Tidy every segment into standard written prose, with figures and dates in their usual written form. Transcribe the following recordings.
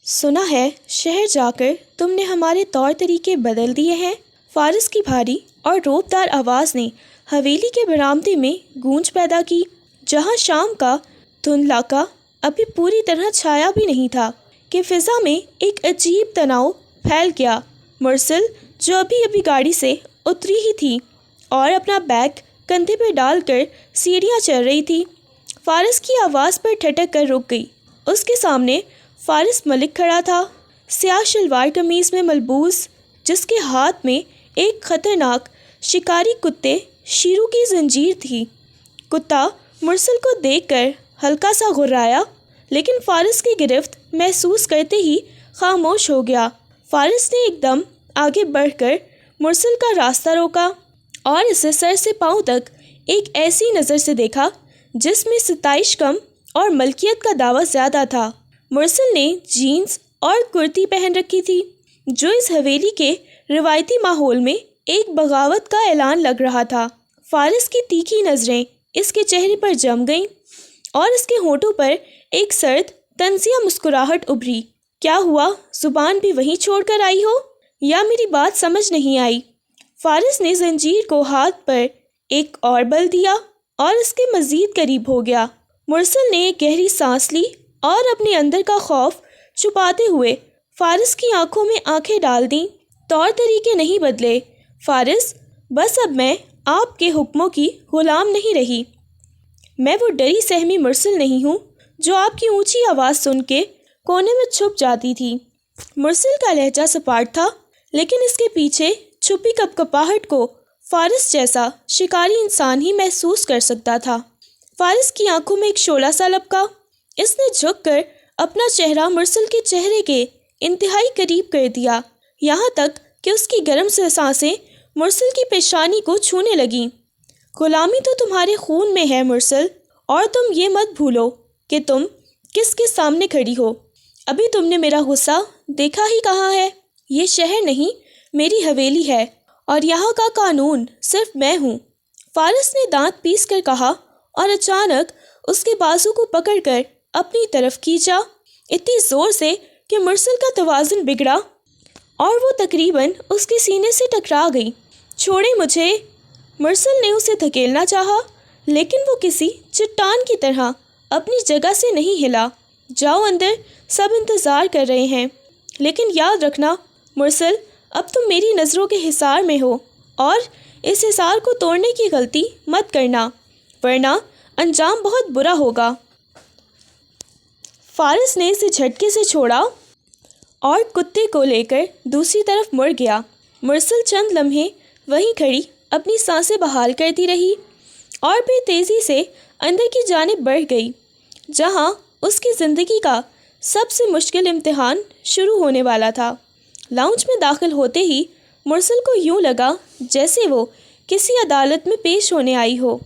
سنا ہے شہر جا کر تم نے ہمارے طور طریقے بدل دیے ہیں۔ فارس کی بھاری اور روبدار آواز نے حویلی کے برآمدے میں گونج پیدا کی، جہاں شام کا دھندلاقہ ابھی پوری طرح چھایا بھی نہیں تھا کہ فضا میں ایک عجیب تناؤ پھیل گیا۔ مرسل جو ابھی ابھی گاڑی سے اتری ہی تھی اور اپنا بیگ کندھے پہ ڈال کر سیڑھیاں چڑھ رہی تھی، فارس کی آواز پر ٹھٹک کر رک گئی۔ اس کے سامنے فارس ملک کھڑا تھا، سیاہ شلوار قمیض میں ملبوس، جس کے ہاتھ میں ایک خطرناک شکاری کتے شیرو کی زنجیر تھی۔ کتا مرسل کو دیکھ کر ہلکا سا غرایا، لیکن فارس کی گرفت محسوس کرتے ہی خاموش ہو گیا۔ فارس نے ایک دم آگے بڑھ کر مرسل کا راستہ روکا اور اسے سر سے پاؤں تک ایک ایسی نظر سے دیکھا جس میں ستائش کم اور ملکیت کا دعویٰ زیادہ تھا۔ مرسل نے جینز اور کرتی پہن رکھی تھی، جو اس حویلی کے روایتی ماحول میں ایک بغاوت کا اعلان لگ رہا تھا۔ فارس کی تیکھی نظریں اس کے چہرے پر جم گئیں اور اس کے ہونٹوں پر ایک سرد طنزیہ مسکراہٹ ابھری۔ کیا ہوا، زبان بھی وہیں چھوڑ کر آئی ہو، یا میری بات سمجھ نہیں آئی؟ فارس نے زنجیر کو ہاتھ پر ایک اور بل دیا اور اس کے مزید قریب ہو گیا۔ مرسل نے ایک گہری سانس لی اور اپنے اندر کا خوف چھپاتے ہوئے فارس کی آنکھوں میں آنکھیں ڈال دیں۔ طور طریقے نہیں بدلے فارس، بس اب میں آپ کے حکموں کی غلام نہیں رہی۔ میں وہ ڈری سہمی مرسل نہیں ہوں جو آپ کی اونچی آواز سن کے کونے میں چھپ جاتی تھی۔ مرسل کا لہجہ سپاٹ تھا، لیکن اس کے پیچھے چھپی کپکپاہٹ کو فارس جیسا شکاری انسان ہی محسوس کر سکتا تھا۔ فارس کی آنکھوں میں ایک شعلہ سا لپکا۔ اس نے جھک کر اپنا چہرہ مرسل کے چہرے کے انتہائی قریب کر دیا، یہاں تک کہ اس کی گرم سے سانسیں مرسل کی پیشانی کو چھونے لگیں۔ غلامی تو تمہارے خون میں ہے مرسل، اور تم یہ مت بھولو کہ تم کس کے سامنے کھڑی ہو۔ ابھی تم نے میرا غصہ دیکھا ہی کہاں ہے۔ یہ شہر نہیں، میری حویلی ہے، اور یہاں کا قانون صرف میں ہوں۔ فارس نے دانت پیس کر کہا اور اچانک اس کے بازو کو پکڑ کر اپنی طرف کھینچا، اتنی زور سے کہ مرسل کا توازن بگڑا اور وہ تقریباً اس کے سینے سے ٹکرا گئی۔ چھوڑیں مجھے، مرسل نے اسے دھکیلنا چاہا، لیکن وہ کسی چٹان کی طرح اپنی جگہ سے نہیں ہلا۔ جاؤ اندر، سب انتظار کر رہے ہیں۔ لیکن یاد رکھنا مرسل، اب تم میری نظروں کے حصار میں ہو، اور اس حصار کو توڑنے کی غلطی مت کرنا، ورنہ انجام بہت برا ہوگا۔ فارس نے اسے جھٹکے سے چھوڑا اور کتے کو لے کر دوسری طرف مڑ گیا۔ مرسل چند لمحے وہیں کھڑی اپنی سانسیں بحال کرتی رہی اور پھر تیزی سے اندر کی جانب بڑھ گئی، جہاں اس کی زندگی کا سب سے مشکل امتحان شروع ہونے والا تھا۔ لاؤنج میں داخل ہوتے ہی مرسل کو یوں لگا جیسے وہ کسی عدالت میں پیش ہونے آئی ہو۔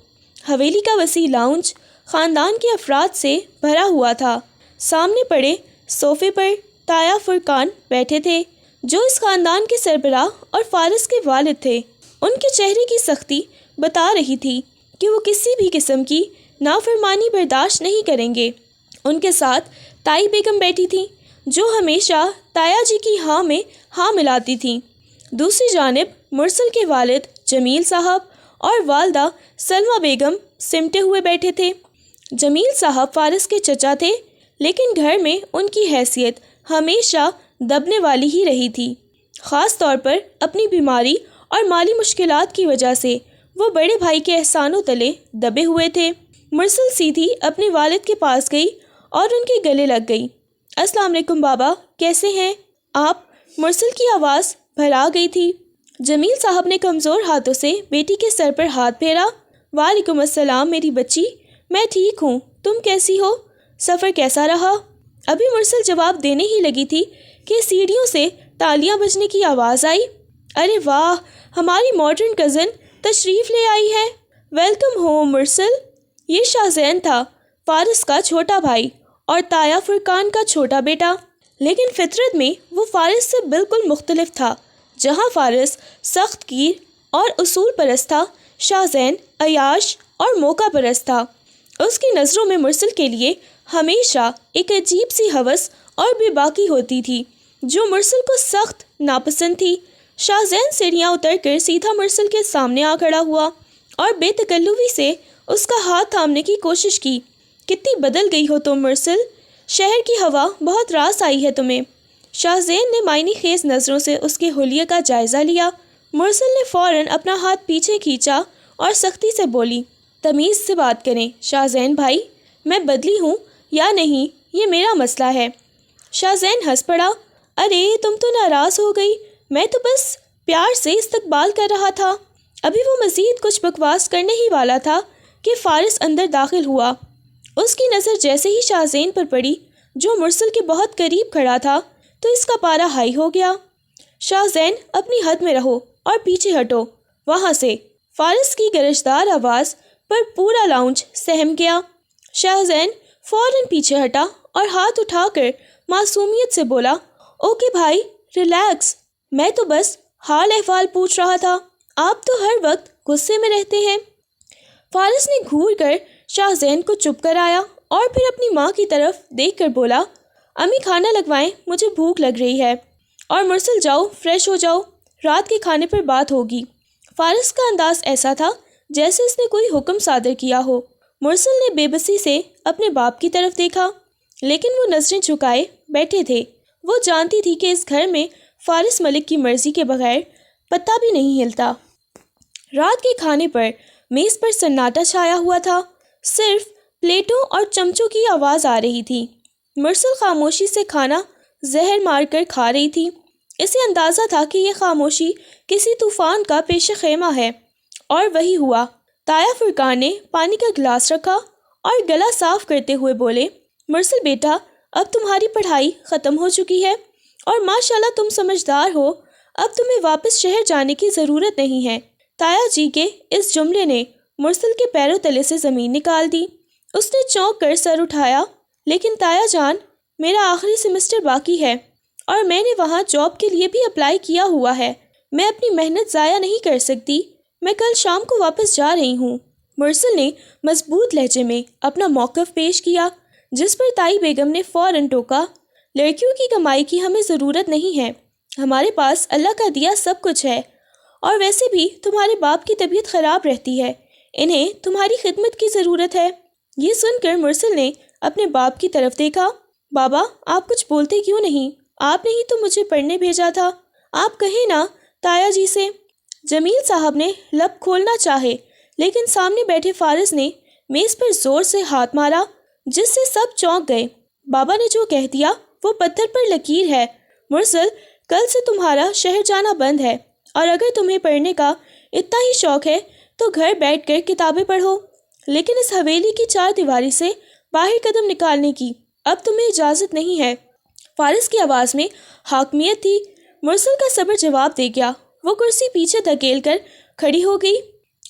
حویلی کا وسیع لاؤنج خاندان کے افراد سے بھرا ہوا تھا۔ سامنے پڑے صوفے پر تایا فرقان بیٹھے تھے، جو اس خاندان کے سربراہ اور فارس کے والد تھے۔ ان کے چہرے کی سختی بتا رہی تھی کہ وہ کسی بھی قسم کی نافرمانی برداشت نہیں کریں گے۔ ان کے ساتھ تائی بیگم بیٹھی تھیں، جو ہمیشہ تایا جی کی ہاں میں ہاں ملاتی تھیں۔ دوسری جانب مرسل کے والد جمیل صاحب اور والدہ سلمہ بیگم سمٹے ہوئے بیٹھے تھے۔ جمیل صاحب فارس کے چچا تھے، لیکن گھر میں ان کی حیثیت ہمیشہ دبنے والی ہی رہی تھی۔ خاص طور پر اپنی بیماری اور مالی مشکلات کی وجہ سے وہ بڑے بھائی کے احسانوں تلے دبے ہوئے تھے۔ مرسل سیدھی اپنے والد کے پاس گئی اور ان کے گلے لگ گئی۔ السلام علیکم بابا، کیسے ہیں آپ؟ مرسل کی آواز بھرا گئی تھی۔ جمیل صاحب نے کمزور ہاتھوں سے بیٹی کے سر پر ہاتھ پھیرا۔ وعلیکم السلام میری بچی، میں ٹھیک ہوں، تم کیسی ہو؟ سفر کیسا رہا؟ ابھی مرسل جواب دینے ہی لگی تھی کہ سیڑھیوں سے تالیاں بجنے کی آواز آئی۔ ارے واہ، ہماری ماڈرن کزن تشریف لے آئی ہے۔ ویلکم ہوم مرسل۔ یہ شاہ زین تھا، فارس کا چھوٹا بھائی اور تایا فرقان کا چھوٹا بیٹا، لیکن فطرت میں وہ فارس سے بالکل مختلف تھا۔ جہاں فارس سخت گیر اور اصول پرست تھا، شاہ زین عیاش اور موقع پرست تھا۔ اس کی نظروں میں مرسل کے لیے ہمیشہ ایک عجیب سی ہوس اور بے باکی ہوتی تھی جو مرسل کو سخت ناپسند تھی۔ شاہ زین سیڑھیاں اتر کر سیدھا مرسل کے سامنے آ کھڑا ہوا اور بے تکلفی سے اس کا ہاتھ تھامنے کی کوشش کی۔ کتنی بدل گئی ہو تم مرسل، شہر کی ہوا بہت راس آئی ہے تمہیں۔ شاہ زین نے معنی خیز نظروں سے اس کے حلیے کا جائزہ لیا۔ مرسل نے فوراً اپنا ہاتھ پیچھے کھینچا اور سختی سے بولی، تمیز سے بات کریں شاہ زین بھائی، میں بدلی ہوں یا نہیں یہ میرا مسئلہ ہے۔ شاہ زین ہنس پڑا، ارے تم تو ناراض ہو گئی، میں تو بس پیار سے استقبال کر رہا تھا۔ ابھی وہ مزید کچھ بکواس کرنے ہی والا تھا کہ فارس اندر داخل ہوا۔ اس کی نظر جیسے ہی شاہ زین پر پڑی جو مرسل کے بہت قریب کھڑا تھا تو اس کا پارا ہائی ہو گیا۔ شاہ زین اپنی حد میں رہو اور پیچھے ہٹو وہاں سے، فارس کی گرجدار آواز پر پورا لاؤنج سہم گیا۔ شاہ زین فوراً پیچھے ہٹا اور ہاتھ اٹھا کر معصومیت سے بولا، اوکے بھائی ریلیکس، میں تو بس حال احوال پوچھ رہا تھا، آپ تو ہر وقت غصے میں رہتے ہیں۔ فارس نے گھور کر شاہ زین کو چپ کرایا اور پھر اپنی ماں کی طرف دیکھ کر بولا، امی کھانا لگوائیں، مجھے بھوک لگ رہی ہے، اور مرسل جاؤ فریش ہو جاؤ، رات کے کھانے پر بات ہوگی۔ فارس کا انداز ایسا تھا جیسے اس نے کوئی حکم صادر کیا ہو۔ مرسل نے بے بسی سے اپنے باپ کی طرف دیکھا لیکن وہ نظریں جھکائے بیٹھے تھے۔ وہ جانتی تھی کہ اس گھر میں فارس ملک کی مرضی کے بغیر پتا بھی نہیں ہلتا۔ رات کے کھانے پر میز پر سناٹا چھایا ہوا تھا، صرف پلیٹوں اور چمچوں کی آواز آ رہی تھی۔ مرسل خاموشی سے کھانا زہر مار کر کھا رہی تھی۔ اسے اندازہ تھا کہ یہ خاموشی کسی طوفان کا پیش خیمہ ہے، اور وہی ہوا۔ تایا فرقان نے پانی کا گلاس رکھا اور گلا صاف کرتے ہوئے بولے، مرسل بیٹا، اب تمہاری پڑھائی ختم ہو چکی ہے اور ماشاءاللہ تم سمجھدار ہو، اب تمہیں واپس شہر جانے کی ضرورت نہیں ہے۔ تایا جی کے اس جملے نے مرسل کے پیروں تلے سے زمین نکال دی۔ اس نے چونک کر سر اٹھایا، لیکن تایا جان، میرا آخری سیمسٹر باقی ہے اور میں نے وہاں جاب کے لیے بھی اپلائی کیا ہوا ہے، میں اپنی محنت ضائع نہیں کر سکتی، میں کل شام کو واپس جا رہی ہوں۔ مرسل نے مضبوط لہجے میں اپنا موقف پیش کیا، جس پر تائی بیگم نے فوراً ٹوکا، لڑکیوں کی کمائی کی ہمیں ضرورت نہیں ہے، ہمارے پاس اللہ کا دیا سب کچھ ہے، اور ویسے بھی تمہارے باپ کی طبیعت خراب رہتی ہے، انہیں تمہاری خدمت کی ضرورت ہے۔ یہ سن کر مرسل نے اپنے باپ کی طرف دیکھا، بابا آپ کچھ بولتے کیوں نہیں؟ آپ نے ہی تو مجھے پڑھنے بھیجا تھا، آپ کہیں نا تایا جی سے۔ جمیل صاحب نے لب کھولنا چاہے لیکن سامنے بیٹھے فارس نے میز پر زور سے ہاتھ مارا جس سے سب چونک گئے۔ بابا نے جو کہہ دیا وہ پتھر پر لکیر ہے۔ مرسل، کل سے تمہارا شہر جانا بند ہے، اور اگر تمہیں پڑھنے کا اتنا ہی شوق ہے تو گھر بیٹھ کر کتابیں پڑھو، لیکن اس حویلی کی چار دیواری سے باہر قدم نکالنے کی اب تمہیں اجازت نہیں ہے۔ فارس کی آواز میں حاکمیت تھی۔ مرسل کا صبر جواب دے گیا۔ وہ کرسی پیچھے دھکیل کر کھڑی ہو گئی۔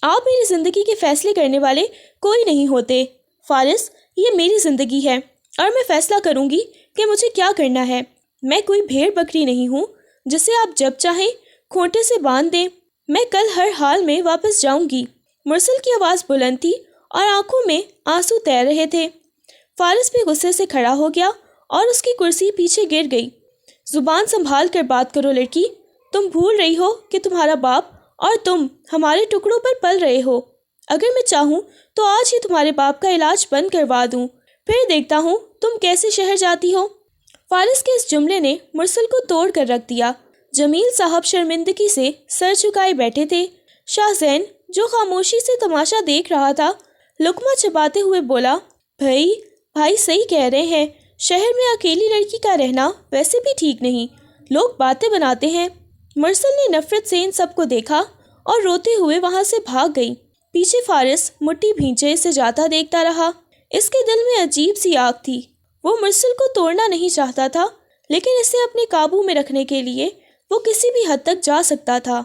آپ میری زندگی کے فیصلے کرنے والے کوئی نہیں ہوتے فارس، یہ میری زندگی ہے اور میں فیصلہ کروں گی کہ مجھے کیا کرنا ہے۔ میں کوئی بھیڑ بکری نہیں ہوں جسے آپ جب چاہیں کھوٹے سے باندھ دیں۔ میں کل ہر حال میں واپس جاؤں گی۔ مرسل کی آواز بلند تھی اور آنکھوں میں آنسو تیر رہے تھے۔ فارس بھی غصے سے کھڑا ہو گیا اور اس کی کرسی پیچھے گر گئی۔ زبان سنبھال کر بات کرو لڑکی، تم بھول رہی ہو کہ تمہارا باپ اور تم ہمارے ٹکڑوں پر پل رہے ہو۔ اگر میں چاہوں تو آج ہی تمہارے باپ کا علاج بند کروا دوں، پھر دیکھتا ہوں تم کیسے شہر جاتی ہو۔ فارس کے اس جملے نے مرسل کو توڑ کر رکھ دیا۔ جمیل صاحب شرمندگی سے سر جھکائے بیٹھے تھے۔ شاہ زین جو خاموشی سے تماشا دیکھ رہا تھا لقمہ چباتے ہوئے بولا، بھائی صحیح کہہ رہے ہیں، شہر میں اکیلی لڑکی کا رہنا ویسے بھی ٹھیک نہیں، لوگ باتیں بناتے ہیں۔ مرسل نے نفرت سے ان سب کو دیکھا اور روتے ہوئے وہاں سے بھاگ گئی۔ پیچھے فارس مٹھی بھینچے سے جاتا دیکھتا رہا۔ اس کے دل میں عجیب سی آگ تھی۔ وہ مرسل کو توڑنا نہیں چاہتا تھا، لیکن اسے اپنے قابو میں رکھنے کے لیے وہ کسی بھی حد تک جا سکتا تھا۔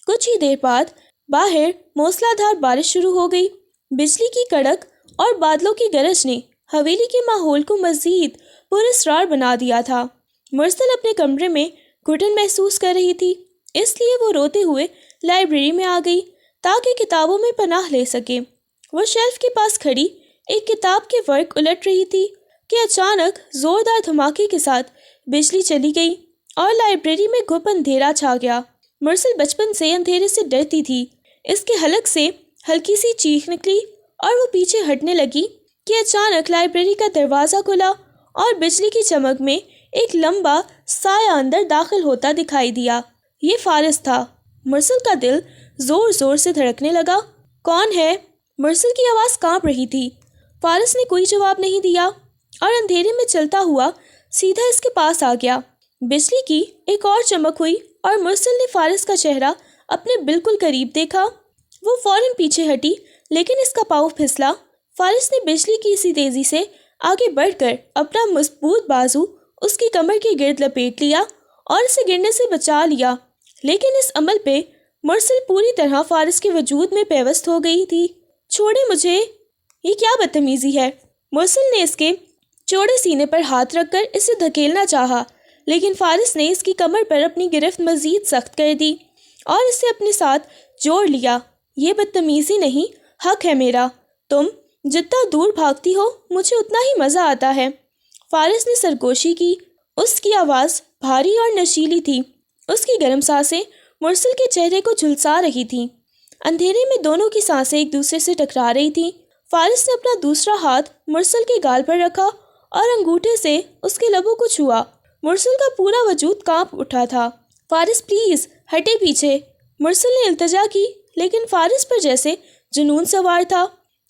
کچھ ہی دیر بعد باہر موسلا دھار بارش شروع ہو گئی۔ بجلی کی کڑک اور بادلوں کی گرج نے حویلی کے ماحول کو مزید پراسرار بنا دیا تھا۔ مرسل اپنے کمرے میں گھٹن محسوس کر رہی تھی، اس لیے وہ روتے ہوئے لائبریری میں آ گئی تاکہ کتابوں میں پناہ لے سکے۔ وہ شیلف کے پاس کھڑی ایک کتاب کے ورق الٹ رہی تھی کہ اچانک زوردار دھماکے کے ساتھ بجلی چلی گئی اور لائبریری میں گھپ اندھیرا چھا گیا۔ مرسل بچپن سے اندھیرے سے ڈرتی تھی۔ اس کے حلق سے ہلکی سی چیخ نکلی اور وہ پیچھے ہٹنے لگی کہ اچانک لائبریری کا دروازہ کھلا اور بجلی کی چمک میں ایک لمبا سایہ اندر داخل ہوتا دکھائی دیا۔ یہ فارس تھا۔ مرسل کا دل زور زور سے دھڑکنے لگا۔ کون ہے؟ مرسل کی آواز کانپ رہی تھی۔ فارس نے کوئی جواب نہیں دیا اور اندھیرے میں چلتا ہوا سیدھا اس کے پاس آ گیا۔ بجلی کی ایک اور چمک ہوئی اور مرسل نے فارس کا چہرہ اپنے بالکل قریب دیکھا۔ وہ فوراً پیچھے ہٹی لیکن اس کا پاؤں پھسلا۔ فارس نے بجلی کی اسی تیزی سے آگے بڑھ کر اپنا مضبوط بازو اس کی کمر کے گرد لپیٹ لیا اور اسے گرنے سے بچا لیا، لیکن اس عمل پہ مرسل پوری طرح فارس کے وجود میں پیوست ہو گئی تھی۔ چھوڑے مجھے، یہ کیا بدتمیزی ہے؟ مرسل نے اس کے چوڑے سینے پر ہاتھ رکھ کر اسے دھکیلنا چاہا، لیکن فارس نے اس کی کمر پر اپنی گرفت مزید سخت کر دی اور اسے اپنے ساتھ جوڑ لیا۔ یہ بدتمیزی نہیں، حق ہے میرا۔ تم جتنا دور بھاگتی ہو مجھے اتنا ہی مزہ آتا ہے۔ فارس نے سرگوشی کی۔ اس کی آواز بھاری اور نشیلی تھی۔ اس کی گرم سانسیں مرسل کے چہرے کو جھلسا رہی تھیں۔ اندھیرے میں دونوں کی سانسیں ایک دوسرے سے ٹکرا رہی تھیں۔ فارس نے اپنا دوسرا ہاتھ مرسل کے گال پر رکھا اور انگوٹھے سے اس کے لبوں کو چھوا۔ مرسل کا پورا وجود کانپ اٹھا تھا۔ فارس پلیز ہٹے پیچھے، مرسل نے التجا کی، لیکن فارس پر جیسے جنون سوار تھا۔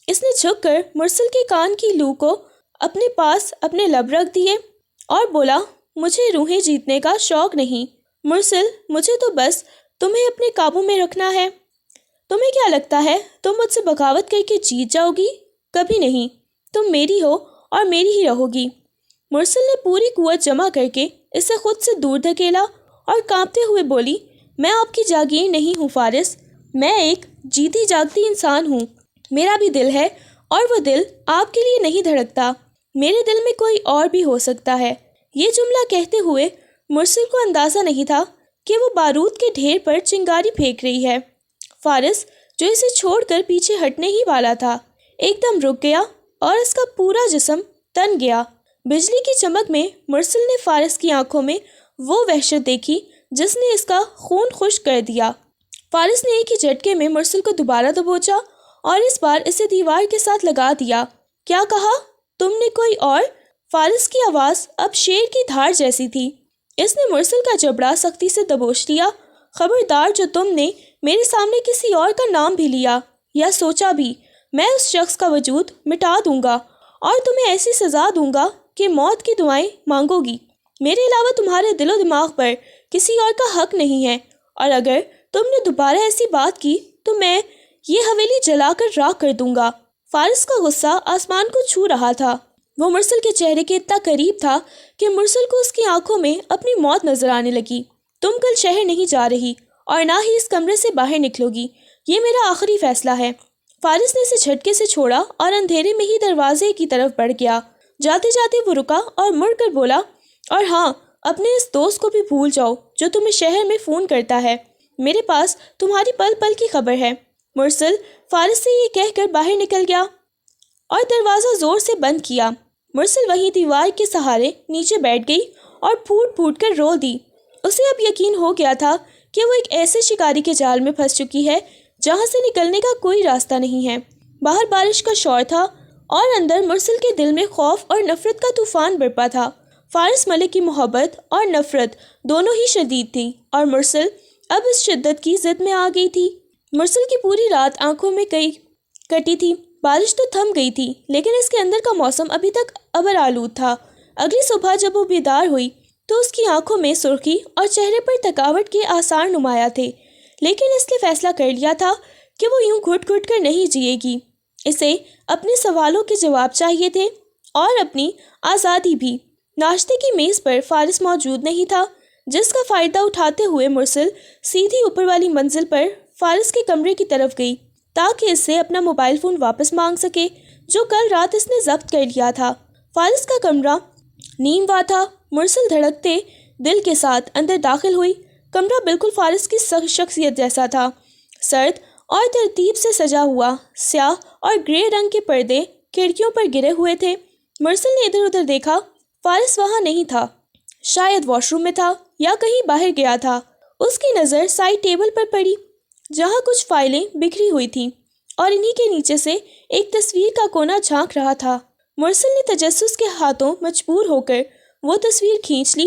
اس نے جھک کر مرسل کے کان کی لو کو اپنے پاس اپنے لب رکھ دیے اور بولا، مجھے روحیں جیتنے کا شوق نہیں مرسل، مجھے تو بس تمہیں اپنے قابو میں رکھنا ہے۔ تمہیں کیا لگتا ہے تم مجھ سے بغاوت کر کے جیت جاؤ گی؟ کبھی نہیں، تم میری ہو اور میری ہی رہو گی۔ مرسل نے پوری قوت جمع کر کے اسے خود سے دور دھکیلا اور کانپتے ہوئے بولی، میں آپ کی جاگیر نہیں ہوں فارس، میں ایک جیتی جاگتی انسان ہوں۔ میرا بھی دل ہے اور وہ دل آپ کے لیے نہیں دھڑکتا۔ میرے دل میں کوئی اور بھی ہو سکتا ہے۔ یہ جملہ کہتے ہوئے مرسل کو اندازہ نہیں تھا کہ وہ بارود کے ڈھیر پر چنگاری پھینک رہی ہے۔ فارس جو اسے چھوڑ کر پیچھے ہٹنے ہی والا تھا، ایک دم رک گیا اور اس کا پورا جسم تن گیا۔ بجلی کی چمک میں مرسل نے فارس کی آنکھوں میں وہ وحشت دیکھی جس نے اس کا خون خشک کر دیا۔ فارس نے ایک ہی جھٹکے میں مرسل کو دوبارہ دبوچا اور اس بار اسے دیوار کے ساتھ لگا دیا۔ کیا کہا تم نے؟ کوئی اور؟ فارس کی آواز اب شیر کی دھار جیسی تھی۔ اس نے مرسل کا جبڑا سختی سے دبوچ لیا۔ خبردار، جو تم نے میرے سامنے کسی اور کا نام بھی لیا یا سوچا بھی، میں اس شخص کا وجود مٹا دوں گا اور تمہیں ایسی سزا دوں گا کہ موت کی دعائیں مانگو گی۔ میرے علاوہ تمہارے دل و دماغ پر کسی اور کا حق نہیں ہے، اور اگر تم نے دوبارہ ایسی بات کی تو میں یہ حویلی جلا کر راکھ کر دوں گا۔ فارس کا غصہ آسمان کو چھو رہا تھا۔ وہ مرسل کے چہرے کے اتنا قریب تھا کہ مرسل کو اس کی آنکھوں میں اپنی موت نظر آنے لگی۔ تم کل شہر نہیں جا رہی اور نہ ہی اس کمرے سے باہر نکلو گی، یہ میرا آخری فیصلہ ہے۔ فارس نے اسے جھٹکے سے چھوڑا اور اندھیرے میں ہی دروازے کی طرف بڑھ گیا۔ جاتے جاتے وہ رکا اور مڑ کر بولا، اور ہاں، اپنے اس دوست کو بھی بھول جاؤ جو تمہیں شہر میں فون کرتا ہے۔ میرے پاس تمہاری پل پل کی خبر ہے۔ مرسل فارس سے یہ کہہ کر باہر نکل گیا اور دروازہ زور سے بند کیا۔ مرسل وہیں دیوار کے سہارے نیچے بیٹھ گئی اور پھوٹ پھوٹ کر رو دی۔ اسے اب یقین ہو گیا تھا کہ وہ ایک ایسے شکاری کے جال میں پھنس چکی ہے جہاں سے نکلنے کا کوئی راستہ نہیں ہے۔ باہر بارش کا شور تھا اور اندر مرسل کے دل میں خوف اور نفرت کا طوفان برپا تھا۔ فارس ملک کی محبت اور نفرت دونوں ہی شدید تھیں اور مرسل اب اس شدت کی ضد میں آ گئی تھی۔ مرسل کی پوری رات آنکھوں میں کئی کٹی تھی۔ بارش تو تھم گئی تھی لیکن اس کے اندر کا موسم ابھی تک ابر آلود تھا۔ اگلی صبح جب وہ بیدار ہوئی تو اس کی آنکھوں میں سرخی اور چہرے پر تھکاوٹ کے آثار نمایاں تھے، لیکن اس نے فیصلہ کر لیا تھا کہ وہ یوں گھٹ گھٹ کر نہیں جیے گی۔ اسے اپنے سوالوں کے جواب چاہیے تھے اور اپنی آزادی بھی۔ ناشتے کی میز پر فارس موجود نہیں تھا، جس کا فائدہ اٹھاتے ہوئے مرسل سیدھی اوپر والی منزل پر فارس کے کمرے کی طرف گئی تاکہ اس سے اپنا موبائل فون واپس مانگ سکے جو کل رات اس نے ضبط کر لیا تھا۔ فارس کا کمرہ نیم وا تھا۔ مرسل دھڑکتے دل کے ساتھ اندر داخل ہوئی۔ کمرہ بالکل فارس کی شخصیت جیسا تھا، سرد اور ترتیب سے سجا ہوا۔ سیاہ اور گرے رنگ کے پردے کھڑکیوں پر گرے ہوئے تھے۔ مرسل نے ادھر ادھر دیکھا، فارس وہاں نہیں تھا۔ شاید واش روم میں تھا یا کہیں باہر گیا تھا۔ اس کی نظر سائڈ ٹیبل پر پڑی جہاں کچھ فائلیں بکھری ہوئی تھیں اور انہی کے نیچے سے ایک تصویر کا کونا جھانک رہا تھا۔ مرسل نے تجسس کے ہاتھوں مجبور ہو کر وہ تصویر کھینچ لی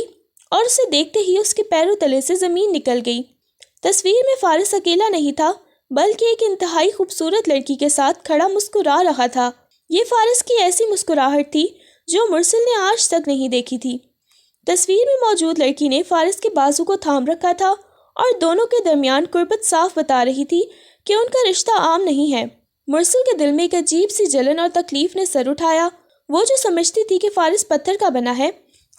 اور اسے دیکھتے ہی اس کے پیروں تلے سے زمین نکل گئی۔ تصویر میں فارس اکیلا نہیں تھا بلکہ ایک انتہائی خوبصورت لڑکی کے ساتھ کھڑا مسکرا رہا تھا۔ یہ فارس کی ایسی مسکراہٹ تھی جو مرسل نے آج تک نہیں دیکھی تھی۔ تصویر میں موجود لڑکی نے فارس کے بازو کو تھام رکھا تھا اور دونوں کے درمیان قربت صاف بتا رہی تھی کہ ان کا رشتہ عام نہیں ہے۔ مرسل کے دل میں ایک عجیب سی جلن اور تکلیف نے سر اٹھایا۔ وہ جو سمجھتی تھی کہ فارس پتھر کا بنا ہے،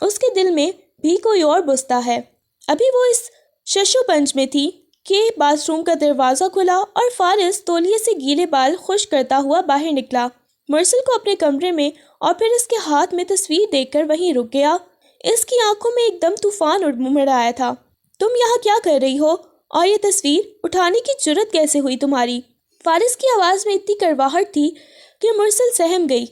اس کے دل میں بھی کوئی اور بستا ہے۔ ابھی وہ اس ششو پنج میں تھی کہ باتھ روم کا دروازہ کھلا اور فارس تولیے سے گیلے بال خشک کرتا ہوا باہر نکلا۔ مرسل کو اپنے کمرے میں اور پھر اس کے ہاتھ میں تصویر دیکھ کر وہیں رک گیا۔ اس کی آنکھوں میں ایک دم طوفان امڑ آیا تھا۔ تم یہاں کیا کر رہی ہو اور یہ تصویر اٹھانے کی جرت کیسے ہوئی تمہاری؟ فارس کی آواز میں اتنی کڑواہٹ تھی کہ مرسل سہم گئی،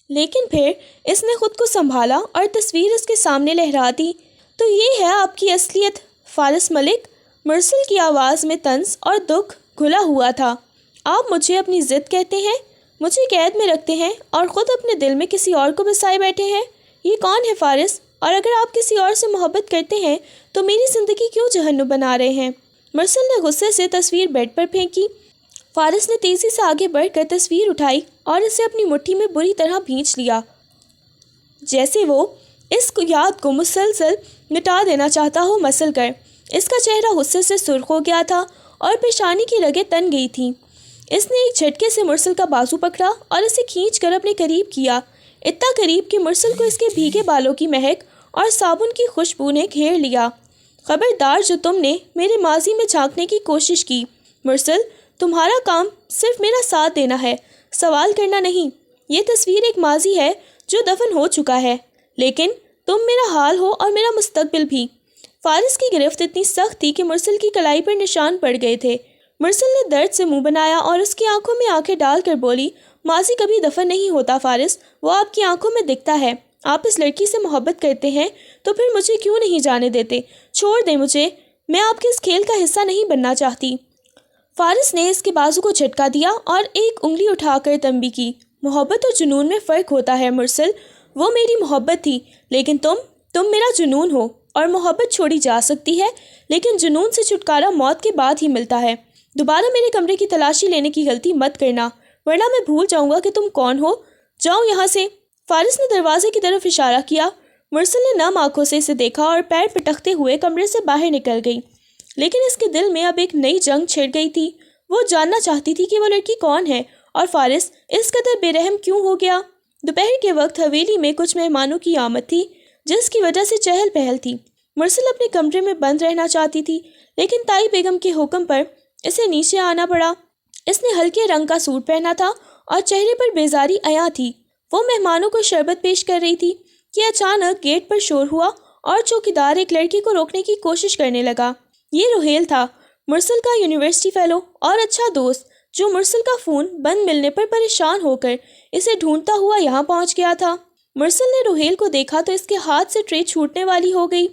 لیکن پھر اس نے خود کو سنبھالا اور تصویر اس کے سامنے لہرا دی۔ تو یہ ہے آپ کی اصلیت فارس ملک؟ مرسل کی آواز میں طنز اور دکھ گھلا ہوا تھا۔ آپ مجھے اپنی ضد کہتے ہیں، مجھے قید میں رکھتے ہیں اور خود اپنے دل میں کسی اور کو بسائے بیٹھے ہیں۔ یہ کون ہے فارس؟ اور اگر آپ کسی اور سے محبت کرتے ہیں تو میری زندگی کیوں جہنم بنا رہے ہیں؟ مرسل نے غصے سے تصویر بیڈ پر پھینکی۔ فارس نے تیزی سے آگے بڑھ کر تصویر اٹھائی اور اسے اپنی مٹھی میں بری طرح بھینچ لیا، جیسے وہ اس یاد کو مسلسل مٹا دینا چاہتا ہو مسل کر۔ اس کا چہرہ غصے سے سرخ ہو گیا تھا اور پیشانی کی رگیں تن گئی تھیں۔ اس نے ایک جھٹکے سے مرسل کا بازو پکڑا اور اسے کھینچ کر اپنے قریب کیا، اتنا قریب کہ مرسل کو اس کے بھیگے بالوں کی مہک اور صابن کی خوشبو نے گھیر لیا۔ خبردار جو تم نے میرے ماضی میں جھانکنے کی کوشش کی۔ مرسل، تمہارا کام صرف میرا ساتھ دینا ہے، سوال کرنا نہیں۔ یہ تصویر ایک ماضی ہے جو دفن ہو چکا ہے، لیکن تم میرا حال ہو اور میرا مستقبل بھی۔ فارس کی گرفت اتنی سخت تھی کہ مرسل کی کلائی پر نشان پڑ گئے تھے۔ مرسل نے درد سے منہ بنایا اور اس کی آنکھوں میں آنکھیں ڈال کر بولی، ماضی کبھی دفن نہیں ہوتا فارس، وہ آپ کی آنکھوں میں دکھتا ہے۔ آپ اس لڑکی سے محبت کرتے ہیں تو پھر مجھے کیوں نہیں جانے دیتے؟ چھوڑ دیں مجھے، میں آپ کے اس کھیل کا حصہ نہیں بننا چاہتی۔ فارس نے اس کے بازو کو جھٹکا دیا اور ایک انگلی اٹھا کر تنبیہ کی، محبت اور جنون میں فرق ہوتا ہے مرسل، وہ میری محبت تھی، لیکن تم میرا جنون ہو، اور محبت چھوڑی جا سکتی ہے لیکن جنون سے چھٹکارا موت کے بعد ہی ملتا ہے۔ دوبارہ میرے کمرے کی تلاشی لینے کی غلطی مت کرنا، ورنہ میں بھول جاؤں گا کہ تم کون ہو۔ جاؤ یہاں سے۔ فارس نے دروازے کی طرف اشارہ کیا۔ مرسل نے نم آنکھوں سے اسے دیکھا اور پیر پٹکتے ہوئے کمرے سے باہر نکل گئی، لیکن اس کے دل میں اب ایک نئی جنگ چھڑ گئی تھی۔ وہ جاننا چاہتی تھی کہ وہ لڑکی کون ہے اور فارس اس قدر بے رحم کیوں ہو گیا۔ دوپہر کے وقت حویلی میں کچھ مہمانوں کی آمد تھی جس کی وجہ سے چہل پہل تھی۔ مرسل اپنے کمرے میں بند رہنا چاہتی تھی، لیکن تائی بیگم کے حکم پر اسے نیچے آنا پڑا۔ اس نے ہلکے رنگ کا سوٹ پہنا تھا اور چہرے پر بیزاری عیاں تھی۔ وہ مہمانوں کو شربت پیش کر رہی تھی کہ اچانک گیٹ پر شور ہوا اور چوکیدار ایک لڑکی کو روکنے کی کوشش کرنے لگا۔ یہ روہیل تھا، مرسل کا یونیورسٹی فیلو اور اچھا دوست، جو مرسل کا فون بند ملنے پر پریشان ہو کر اسے ڈھونڈتا ہوا یہاں پہنچ گیا تھا۔ مرسل نے روہیل کو دیکھا تو اس کے ہاتھ سے ٹرے چھوٹنے والی ہو گئی۔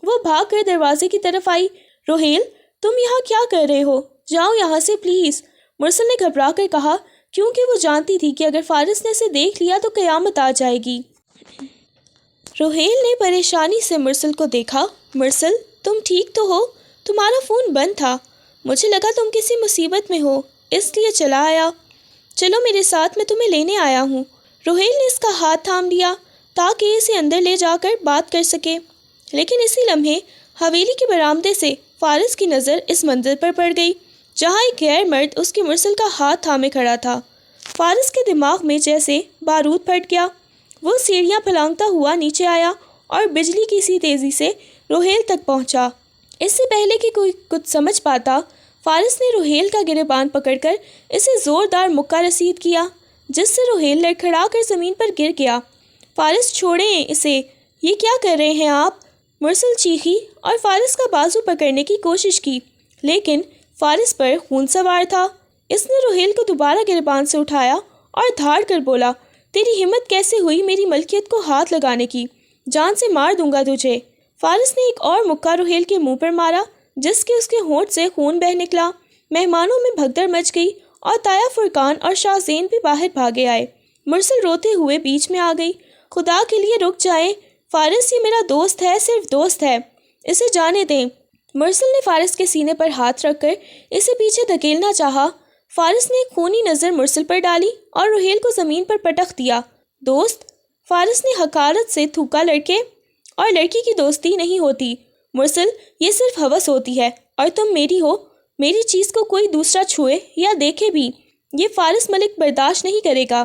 وہ بھاگ کر دروازے کی طرف آئی۔ روہیل، تم یہاں کیا کر رہے ہو؟ جاؤ یہاں سے پلیز، مرسل نے گھبرا کر کہا، کیونکہ وہ جانتی تھی کہ اگر فارس نے اسے دیکھ لیا تو قیامت آ جائے گی۔ روہیل نے پریشانی سے مرسل کو دیکھا۔ مرسل، تم ٹھیک تو ہو؟ تمہارا فون بند تھا، مجھے لگا تم کسی مصیبت میں ہو، اس لیے چلا آیا۔ چلو میرے ساتھ، میں تمہیں لینے آیا ہوں۔ روہیل نے اس کا ہاتھ تھام لیا تاکہ اسے اندر لے جا کر بات کر سکے، لیکن اسی لمحے حویلی کے برآمدے سے فارس کی نظر اس منظر پر پڑ گئی جہاں ایک غیر مرد اس کے مرسل کا ہاتھ تھامے کھڑا تھا۔ فارس کے دماغ میں جیسے بارود پھٹ گیا۔ وہ سیڑھیاں پھلانگتا ہوا نیچے آیا اور بجلی کی سی تیزی سے روہیل تک پہنچا۔ اس سے پہلے کہ کوئی کچھ سمجھ پاتا، فارس نے روہیل کا گریبان پکڑ کر اسے زوردار مکہ رسید کیا، جس سے روہیل لڑکھڑا کر زمین پر گر گیا۔ فارس، چھوڑیں اسے، یہ کیا کر رہے ہیں آپ؟ مرسل چیخی اور فارس کا بازو پکڑنے کی کوشش کی، لیکن فارس پر خون سوار تھا۔ اس نے روہیل کو دوبارہ گریبان سے اٹھایا اور دھاڑ کر بولا، تیری ہمت کیسے ہوئی میری ملکیت کو ہاتھ لگانے کی؟ جان سے مار دوں گا تجھے۔ فارس نے ایک اور مکہ روحیل کے منہ پر مارا جس کے اس کے ہونٹ سے خون بہہ نکلا۔ مہمانوں میں بھگدڑ مچ گئی اور تایا فرقان اور شاہ زین بھی باہر بھاگے آئے۔ مرسل روتے ہوئے بیچ میں آ گئی۔ خدا کے لیے رک جائیں فارس، یہ میرا دوست ہے، صرف دوست ہے، اسے جانے دیں۔ مرسل نے فارس کے سینے پر ہاتھ رکھ کر اسے پیچھے دھکیلنا چاہا۔ فارس نے ایک خونی نظر مرسل پر ڈالی اور روحیل کو زمین پر پٹخ دیا۔ دوست؟ فارس نے حقارت سے تھوکا۔ لڑکے اور لڑکی کی دوستی نہیں ہوتی مرسل، یہ صرف ہوس ہوتی ہے، اور تم میری ہو۔ میری چیز کو کوئی دوسرا چھوئے یا دیکھے بھی یہ فارس ملک برداشت نہیں کرے گا۔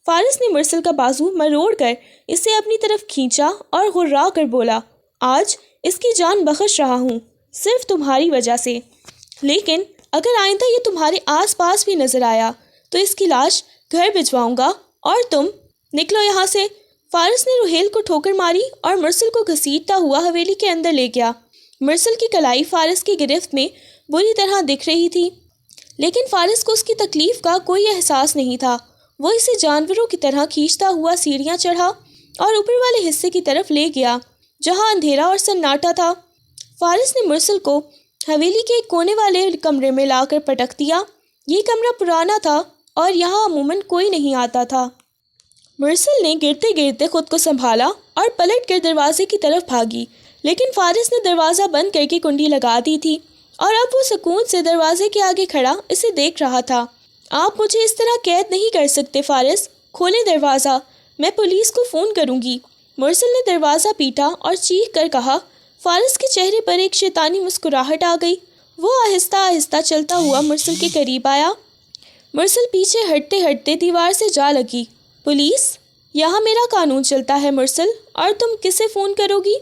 فارس نے مرسل کا بازو مروڑ کر اسے اپنی طرف کھینچا اور غرا کر بولا، آج اس کی جان بخش رہا ہوں صرف تمہاری وجہ سے، لیکن اگر آئندہ یہ تمہارے آس پاس بھی نظر آیا تو اس کی لاش گھر بھجواؤں گا اور تم نکلو یہاں سے۔ فارس نے روحیل کو ٹھوکر ماری اور مرسل کو گھسیٹتا ہوا حویلی کے اندر لے گیا۔ مرسل کی کلائی فارس کی گرفت میں بری طرح دکھ رہی تھی، لیکن فارس کو اس کی تکلیف کا کوئی احساس نہیں تھا۔ وہ اسے جانوروں کی طرح کھینچتا ہوا سیڑھیاں چڑھا اور اوپر والے حصے کی طرف لے گیا جہاں اندھیرا اور سناٹا تھا۔ فارس نے مرسل کو حویلی کے ایک کونے والے کمرے میں لا کر پٹک دیا۔ یہ کمرہ پرانا تھا اور یہاں عموماً کوئی نہیں آتا تھا۔ مرسل نے گرتے گرتے خود کو سنبھالا اور پلٹ کر دروازے کی طرف بھاگی، لیکن فارس نے دروازہ بند کر کے کنڈی لگا دی تھی اور اب وہ سکون سے دروازے کے آگے کھڑا اسے دیکھ رہا تھا۔ آپ مجھے اس طرح قید نہیں کر سکتے فارس، کھولیں دروازہ، میں پولیس کو فون کروں گی۔ مرسل نے دروازہ پیٹا اور چیخ کر کہا۔ فارس کے چہرے پر ایک شیطانی مسکراہٹ آ گئی۔ وہ آہستہ آہستہ چلتا ہوا مرسل کے قریب آیا۔ مرسل پیچھے ہٹتے ہٹتے دیوار سے جا لگی۔ پولیس؟ یہاں میرا قانون چلتا ہے مرسل، اور تم کسے فون کرو گی؟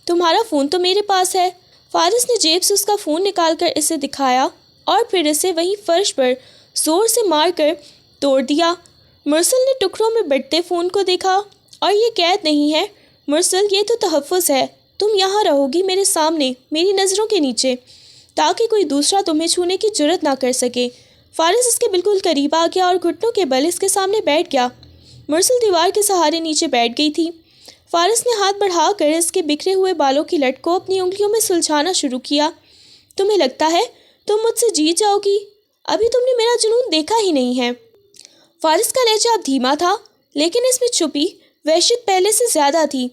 تمہارا فون تو میرے پاس ہے۔ فارس نے جیب سے اس کا فون نکال کر اسے دکھایا اور پھر اسے وہیں فرش پر زور سے مار کر توڑ دیا۔ مرسل نے ٹکڑوں میں بٹتے فون کو دیکھا۔ اور یہ قید نہیں ہے مرسل، یہ تو تحفظ ہے۔ تم یہاں رہو گی میرے سامنے، میری نظروں کے نیچے، تاکہ کوئی دوسرا تمہیں چھونے کی جرت نہ کر سکے۔ فارس اس کے بالکل قریب آ گیا اور گھٹنوں کے بل اس کے سامنے بیٹھ گیا۔ مرسل دیوار کے سہارے نیچے بیٹھ گئی تھی۔ فارس نے ہاتھ بڑھا کر اس کے بکھرے ہوئے بالوں کی لٹ کو اپنی انگلیوں میں سلجھانا شروع کیا۔ تمہیں لگتا ہے تم مجھ سے جیت جاؤ گی؟ ابھی تم نے میرا جنون دیکھا ہی نہیں ہے۔ فارس کا لہجہ اب دھیما تھا، لیکن اس میں چھپی وحشت پہلے سے زیادہ تھی۔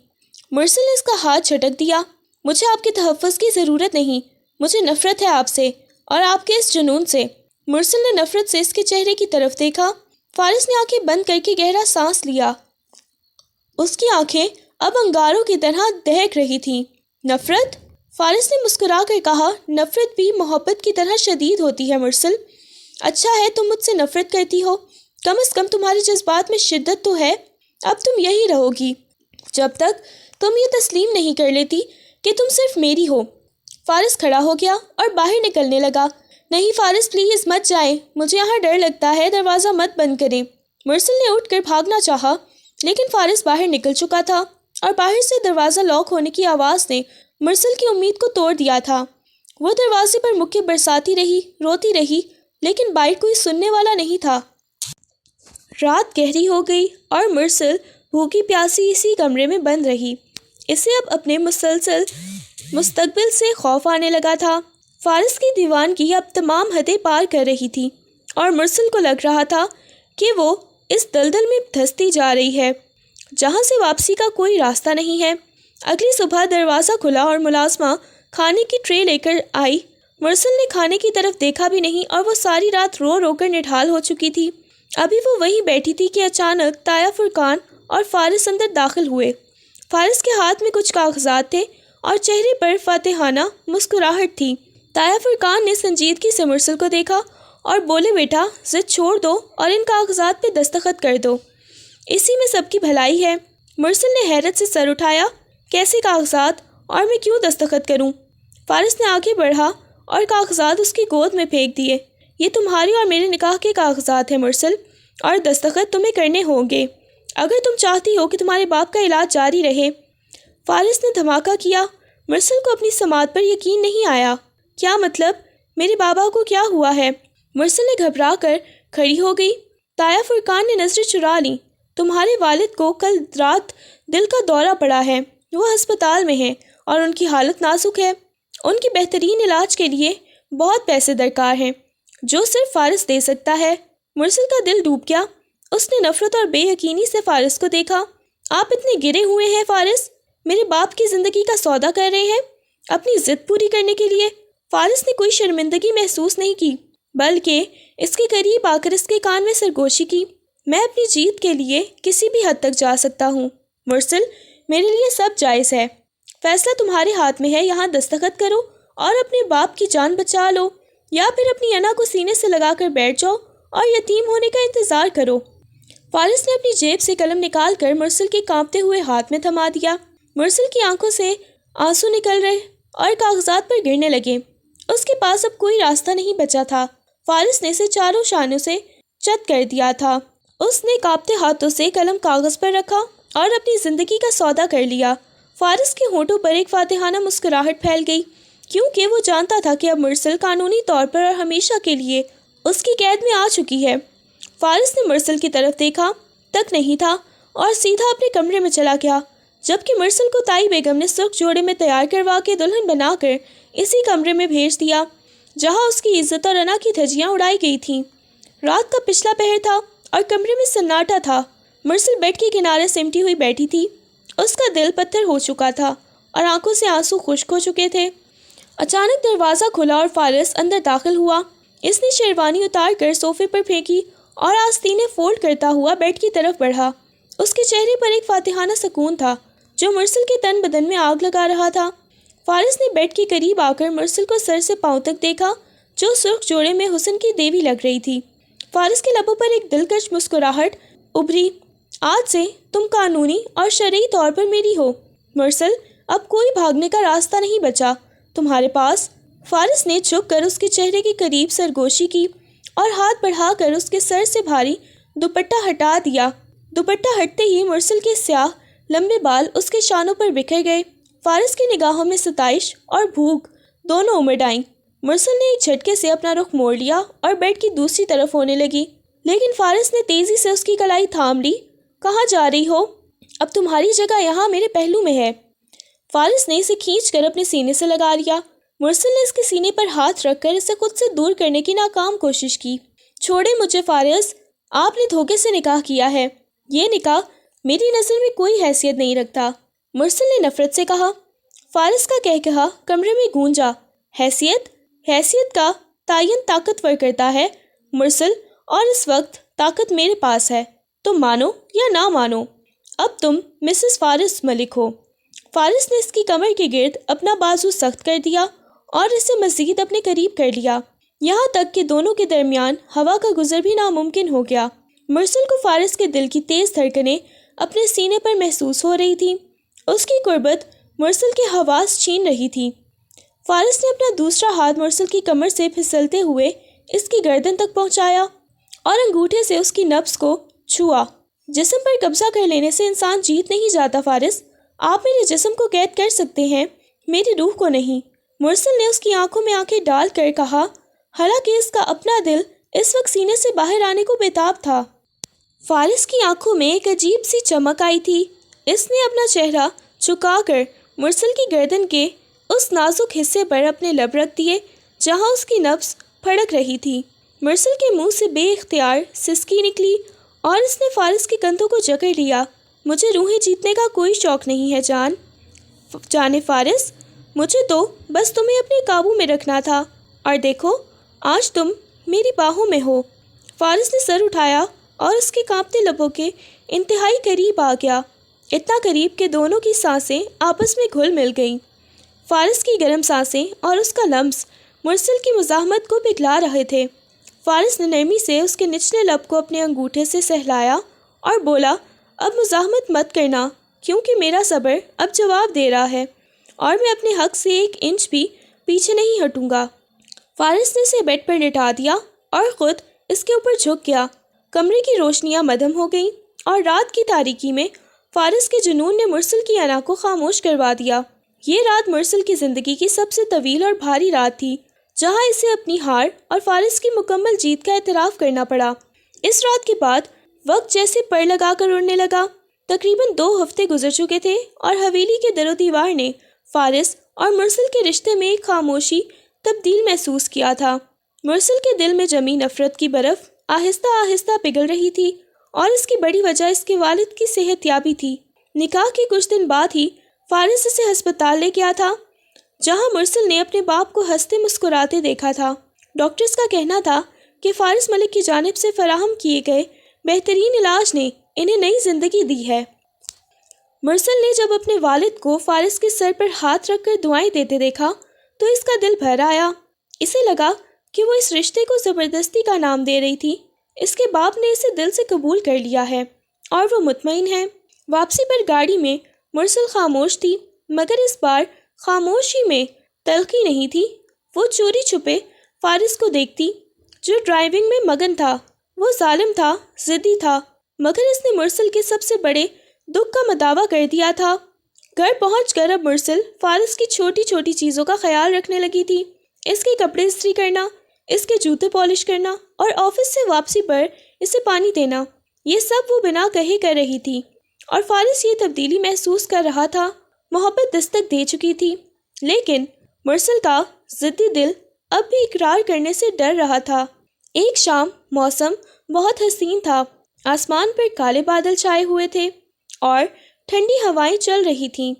مرسل نے اس کا ہاتھ جھٹک دیا۔ مجھے آپ کے تحفظ کی ضرورت نہیں، مجھے نفرت ہے آپ سے اور آپ کے اس جنون سے۔ مرسل نے نفرت سے اس کے چہرے کی طرف دیکھا۔ فارس نے آنکھیں بند کر کے گہرا سانس لیا۔ اس کی آنکھیں اب انگاروں کی طرح دہک رہی تھیں۔ نفرت؟ فارس نے مسکرا کر کہا، نفرت بھی محبت کی طرح شدید ہوتی ہے مرسل۔ اچھا ہے تم مجھ سے نفرت کرتی ہو، کم از کم تمہارے جذبات میں شدت تو ہے۔ اب تم یہی رہو گی جب تک تم یہ تسلیم نہیں کر لیتی کہ تم صرف میری ہو۔ فارس کھڑا ہو گیا اور باہر نکلنے لگا۔ نہیں فارس پلیز مت جائیں، مجھے یہاں ڈر لگتا ہے، دروازہ مت بند کریں۔ مرسل نے اٹھ کر بھاگنا چاہا، لیکن فارس باہر نکل چکا تھا اور باہر سے دروازہ لاک ہونے کی آواز نے مرسل کی امید کو توڑ دیا تھا۔ وہ دروازے پر مکے برساتی رہی، روتی رہی، لیکن باہر کوئی سننے والا نہیں تھا۔ رات گہری ہو گئی اور مرسل بھوکی پیاسی اسی کمرے میں بند رہی۔ اسے اب اپنے مسلسل مستقبل سے خوف آنے لگا تھا۔ فارس کی دیوانگی اب تمام حدیں پار کر رہی تھی اور مرسل کو لگ رہا تھا کہ وہ اس دلدل میں دھنستی جا رہی ہے جہاں سے واپسی کا کوئی راستہ نہیں ہے۔ اگلی صبح دروازہ کھلا اور ملازمہ کھانے کی ٹرے لے کر آئی۔ مرسل نے کھانے کی طرف دیکھا بھی نہیں اور وہ ساری رات رو رو کر نڈھال ہو چکی تھی۔ ابھی وہ وہیں بیٹھی تھی کہ اچانک تایا فرقان اور فارس اندر داخل ہوئے۔ فارس کے ہاتھ میں کچھ کاغذات تھے اور چہرے پر فاتحانہ مسکراہٹ تھی۔ تایا فرقان نے سنجیدگی سے مرسل کو دیکھا اور بولے، بیٹا ضد چھوڑ دو اور ان کاغذات پہ دستخط کر دو، اسی میں سب کی بھلائی ہے۔ مرسل نے حیرت سے سر اٹھایا، کیسے کاغذات اور میں کیوں دستخط کروں؟ فارس نے آگے بڑھا اور کاغذات اس کی گود میں پھینک دیے۔ یہ تمہاری اور میرے نکاح کے کاغذات ہیں مرسل، اور دستخط تمہیں کرنے ہوں گے اگر تم چاہتی ہو کہ تمہارے باپ کا علاج جاری رہے۔ فارس نے دھماکہ کیا۔ مرسل کو اپنی سماعت پر یقین نہیں آیا۔ کیا مطلب؟ میرے بابا کو کیا ہوا ہے؟ مرسل نے گھبرا کر کھڑی ہو گئی۔ تایا فرقان نے نظریں چرا لیں۔ تمہارے والد کو کل رات دل کا دورہ پڑا ہے، وہ ہسپتال میں ہیں اور ان کی حالت نازک ہے۔ ان کی بہترین علاج کے لیے بہت پیسے درکار ہیں جو صرف فارس دے سکتا ہے۔ مرسل کا دل ڈوب گیا۔ اس نے نفرت اور بے یقینی سے فارس کو دیکھا۔ آپ اتنے گرے ہوئے ہیں فارس، میرے باپ کی زندگی کا سودا کر رہے ہیں اپنی ضد پوری کرنے کے لیے۔ فارس نے کوئی شرمندگی محسوس نہیں کی، بلکہ اس کے قریب آ کر اس کے کان میں سرگوشی کی۔ میں اپنی جیت کے لیے کسی بھی حد تک جا سکتا ہوں مرسل، میرے لیے سب جائز ہے۔ فیصلہ تمہارے ہاتھ میں ہے، یہاں دستخط کرو اور اپنے باپ کی جان بچا لو، یا پھر اپنی انا کو سینے سے لگا کر بیٹھ جاؤ اور یتیم ہونے کا انتظار کرو۔ فارس نے اپنی جیب سے قلم نکال کر مرسل کے کانپتے ہوئے ہاتھ میں تھما دیا۔ مرسل کی آنکھوں سے آنسو نکل رہے اور کاغذات پر گرنے لگے۔ اس کے پاس اب کوئی راستہ نہیں بچا تھا۔ فارس نے اسے چاروں شانوں سے چت کر دیا تھا۔ اس نے کانپتے ہاتھوں سے قلم کاغذ پر رکھا اور اپنی زندگی کا سودا کر لیا۔ فارس کے ہونٹوں پر ایک فاتحانہ مسکراہٹ پھیل گئی، کیونکہ وہ جانتا تھا کہ اب مرسل قانونی طور پر اور ہمیشہ کے لیے اس کی قید میں آ چکی ہے۔ فارس نے مرسل کی طرف دیکھا تک نہیں تھا اور سیدھا اپنے کمرے میں چلا گیا، جبکہ مرسل کو تائی بیگم نے سرخ جوڑے میں تیار کروا کے دلہن بنا کر اسی کمرے میں بھیج دیا جہاں اس کی عزت اور انا کی دھجیاں اڑائی گئی تھیں۔ رات کا پچھلا پہر تھا اور کمرے میں سناٹا تھا۔ مرسل بیڈ کے کنارے سمٹی ہوئی بیٹھی تھی۔ اس کا دل پتھر ہو چکا تھا اور آنکھوں سے آنسو خشک ہو چکے تھے۔ اچانک دروازہ کھلا اور فارس اندر داخل ہوا۔ اس نے شیروانی اتار کر صوفے پر پھینکی اور آستینیں فولڈ کرتا ہوا بیڈ کی طرف بڑھا۔ اس کے چہرے پر ایک فاتحانہ سکون تھا جو مرسل کے تن بدن میں آگ لگا رہا تھا۔ فارس نے بیڈ کے قریب آ کر مرسل کو سر سے پاؤں تک دیکھا، جو سرخ جوڑے میں حسن کی دیوی لگ رہی تھی۔ فارس کے لبوں پر ایک دلکش مسکراہٹ ابھری۔ آج سے تم قانونی اور شرعی طور پر میری ہو مرسل، اب کوئی بھاگنے کا راستہ نہیں بچا تمہارے پاس۔ فارس نے جھک کر اس کے چہرے کے قریب سرگوشی کی اور ہاتھ بڑھا کر اس کے سر سے بھاری دوپٹہ ہٹا دیا۔ دوپٹہ ہٹتے ہی مرسل کے سیاہ لمبے بال اس کے شانوں پر بکھر گئے۔ فارس کی نگاہوں میں ستائش اور بھوک دونوں امڑ آئیں۔ مرسل نے ایک جھٹکے سے اپنا رخ موڑ لیا اور بیڈ کی دوسری طرف ہونے لگی، لیکن فارس نے تیزی سے اس کی کلائی تھام لی۔ کہاں جا رہی ہو؟ اب تمہاری جگہ یہاں میرے پہلو میں ہے۔ فارس نے اسے کھینچ کر اپنے سینے سے لگا لیا۔ مرسل نے اس کے سینے پر ہاتھ رکھ کر اسے خود سے دور کرنے کی ناکام کوشش کی۔ چھوڑے مجھے فارس، آپ نے دھوکے سے نکاح کیا ہے۔ یہ نکاح میری نظر میں کوئی حیثیت نہیں رکھتا، مرسل نے نفرت سے کہا۔ فارس کا کہا کمرے میں گونجا۔ حیثیت کا تعین طاقتور کرتا ہے مرسل، اور اس وقت طاقت میرے پاس ہے، تم مانو یا نہ مانو، اب تم مسز فارس ملک ہو۔ فارس نے اس کی کمر کے گرد اپنا بازو سخت کر دیا اور اسے مزید اپنے قریب کر لیا، یہاں تک کہ دونوں کے درمیان ہوا کا گزر بھی ناممکن ہو گیا۔ مرسل کو فارس کے دل کی تیز دھڑکنیں اپنے سینے پر محسوس ہو رہی تھی۔ اس کی قربت مرسل کے حواس چھین رہی تھی۔ فارس نے اپنا دوسرا ہاتھ مرسل کی کمر سے پھسلتے ہوئے اس کی گردن تک پہنچایا اور انگوٹھے سے اس کی نبض کو چھوا۔ جسم پر قبضہ کر لینے سے انسان جیت نہیں جاتا فارس، آپ میرے جسم کو قید کر سکتے ہیں، میری روح کو نہیں۔ مرسل نے اس کی آنکھوں میں آنکھیں ڈال کر کہا، حالانکہ اس کا اپنا دل اس وقت سینے سے باہر آنے کو بےتاب تھا۔ فارس کی آنکھوں میں ایک عجیب سی چمک آئی تھی۔ اس نے اپنا چہرہ جھکا کر مرسل کی گردن کے اس نازک حصے پر اپنے لب رکھ دیے جہاں اس کی نبض پھڑک رہی تھی۔ مرسل کے منہ سے بے اختیار سسکی نکلی اور اس نے فارس کے کندھوں کو جکڑ لیا۔ مجھے روحیں جیتنے کا کوئی شوق نہیں ہے جان فارس، مجھے تو بس تمہیں اپنے قابو میں رکھنا تھا، اور دیکھو آج تم میری باہوں میں ہو۔ فارس نے سر اٹھایا اور اس کے کانپتے لبوں کے انتہائی قریب آ گیا، اتنا قریب کہ دونوں کی سانسیں آپس میں گھل مل گئیں۔ فارس کی گرم سانسیں اور اس کا لمس مرسل کی مزاحمت کو پگھلا رہے تھے۔ فارس نے نرمی سے اس کے نچلے لب کو اپنے انگوٹھے سے سہلایا اور بولا، اب مزاحمت مت کرنا، کیونکہ میرا صبر اب جواب دے رہا ہے اور میں اپنے حق سے 1 انچ بھی پیچھے نہیں ہٹوں گا۔ فارس نے اسے بیڈ پر لٹا دیا اور خود اس کے اوپر جھک گیا۔ کمرے کی روشنیاں مدھم ہو گئیں اور رات کی تاریکی میں فارس کے جنون نے مرسل کی انا کو خاموش کروا دیا۔ یہ رات مرسل کی زندگی کی سب سے طویل اور بھاری رات تھی، جہاں اسے اپنی ہار اور فارس کی مکمل جیت کا اعتراف کرنا پڑا۔ اس رات کے بعد وقت جیسے پر لگا کر اڑنے لگا۔ تقریباً 2 ہفتے گزر چکے تھے اور حویلی کے در و دیوار نے فارس اور مرسل کے رشتے میں ایک خاموشی تبدیل محسوس کیا تھا۔ مرسل کے دل میں جمی نفرت کی برف آہستہ آہستہ پگھل رہی تھی، اور اس کی بڑی وجہ اس کے والد کی صحت یابی تھی۔ نکاح کے کچھ دن بعد ہی فارس اسے ہسپتال لے گیا تھا، جہاں مرسل نے اپنے باپ کو ہنستے مسکراتے دیکھا تھا۔ ڈاکٹرز کا کہنا تھا کہ فارس ملک کی جانب سے فراہم کیے گئے بہترین علاج نے انہیں نئی زندگی دی ہے۔ مرسل نے جب اپنے والد کو فارس کے سر پر ہاتھ رکھ کر دعائیں دیتے دیکھا تو اس کا دل بھر آیا۔ اسے لگا کہ وہ اس رشتے کو زبردستی کا نام دے رہی تھی۔ اس کے باپ نے اسے دل سے قبول کر لیا ہے اور وہ مطمئن ہے۔ واپسی پر گاڑی میں مرسل خاموش تھی، مگر اس بار خاموشی میں تلخی نہیں تھی۔ وہ چوری چھپے فارس کو دیکھتی، جو ڈرائیونگ میں مگن تھا۔ وہ ظالم تھا، ضدی تھا، مگر اس نے مرسل کے سب سے بڑے دکھ کا مداوع کر دیا تھا۔ گھر پہنچ کر اب مرسل فارس کی چھوٹی چھوٹی چیزوں کا خیال رکھنے لگی تھی۔ اس کے کپڑے استری کرنا، اس کے جوتے پالش کرنا اور آفس سے واپسی پر اسے پانی دینا، یہ سب وہ بنا کہے کر رہی تھی، اور فارس یہ تبدیلی محسوس کر رہا تھا۔ محبت دستک دے چکی تھی، لیکن مرسل کا ضدی دل اب بھی اقرار کرنے سے ڈر رہا تھا۔ ایک شام موسم بہت حسین تھا، آسمان پر کالے بادل چھائے ہوئے تھے اور ٹھنڈی ہوائیں چل رہی تھیں۔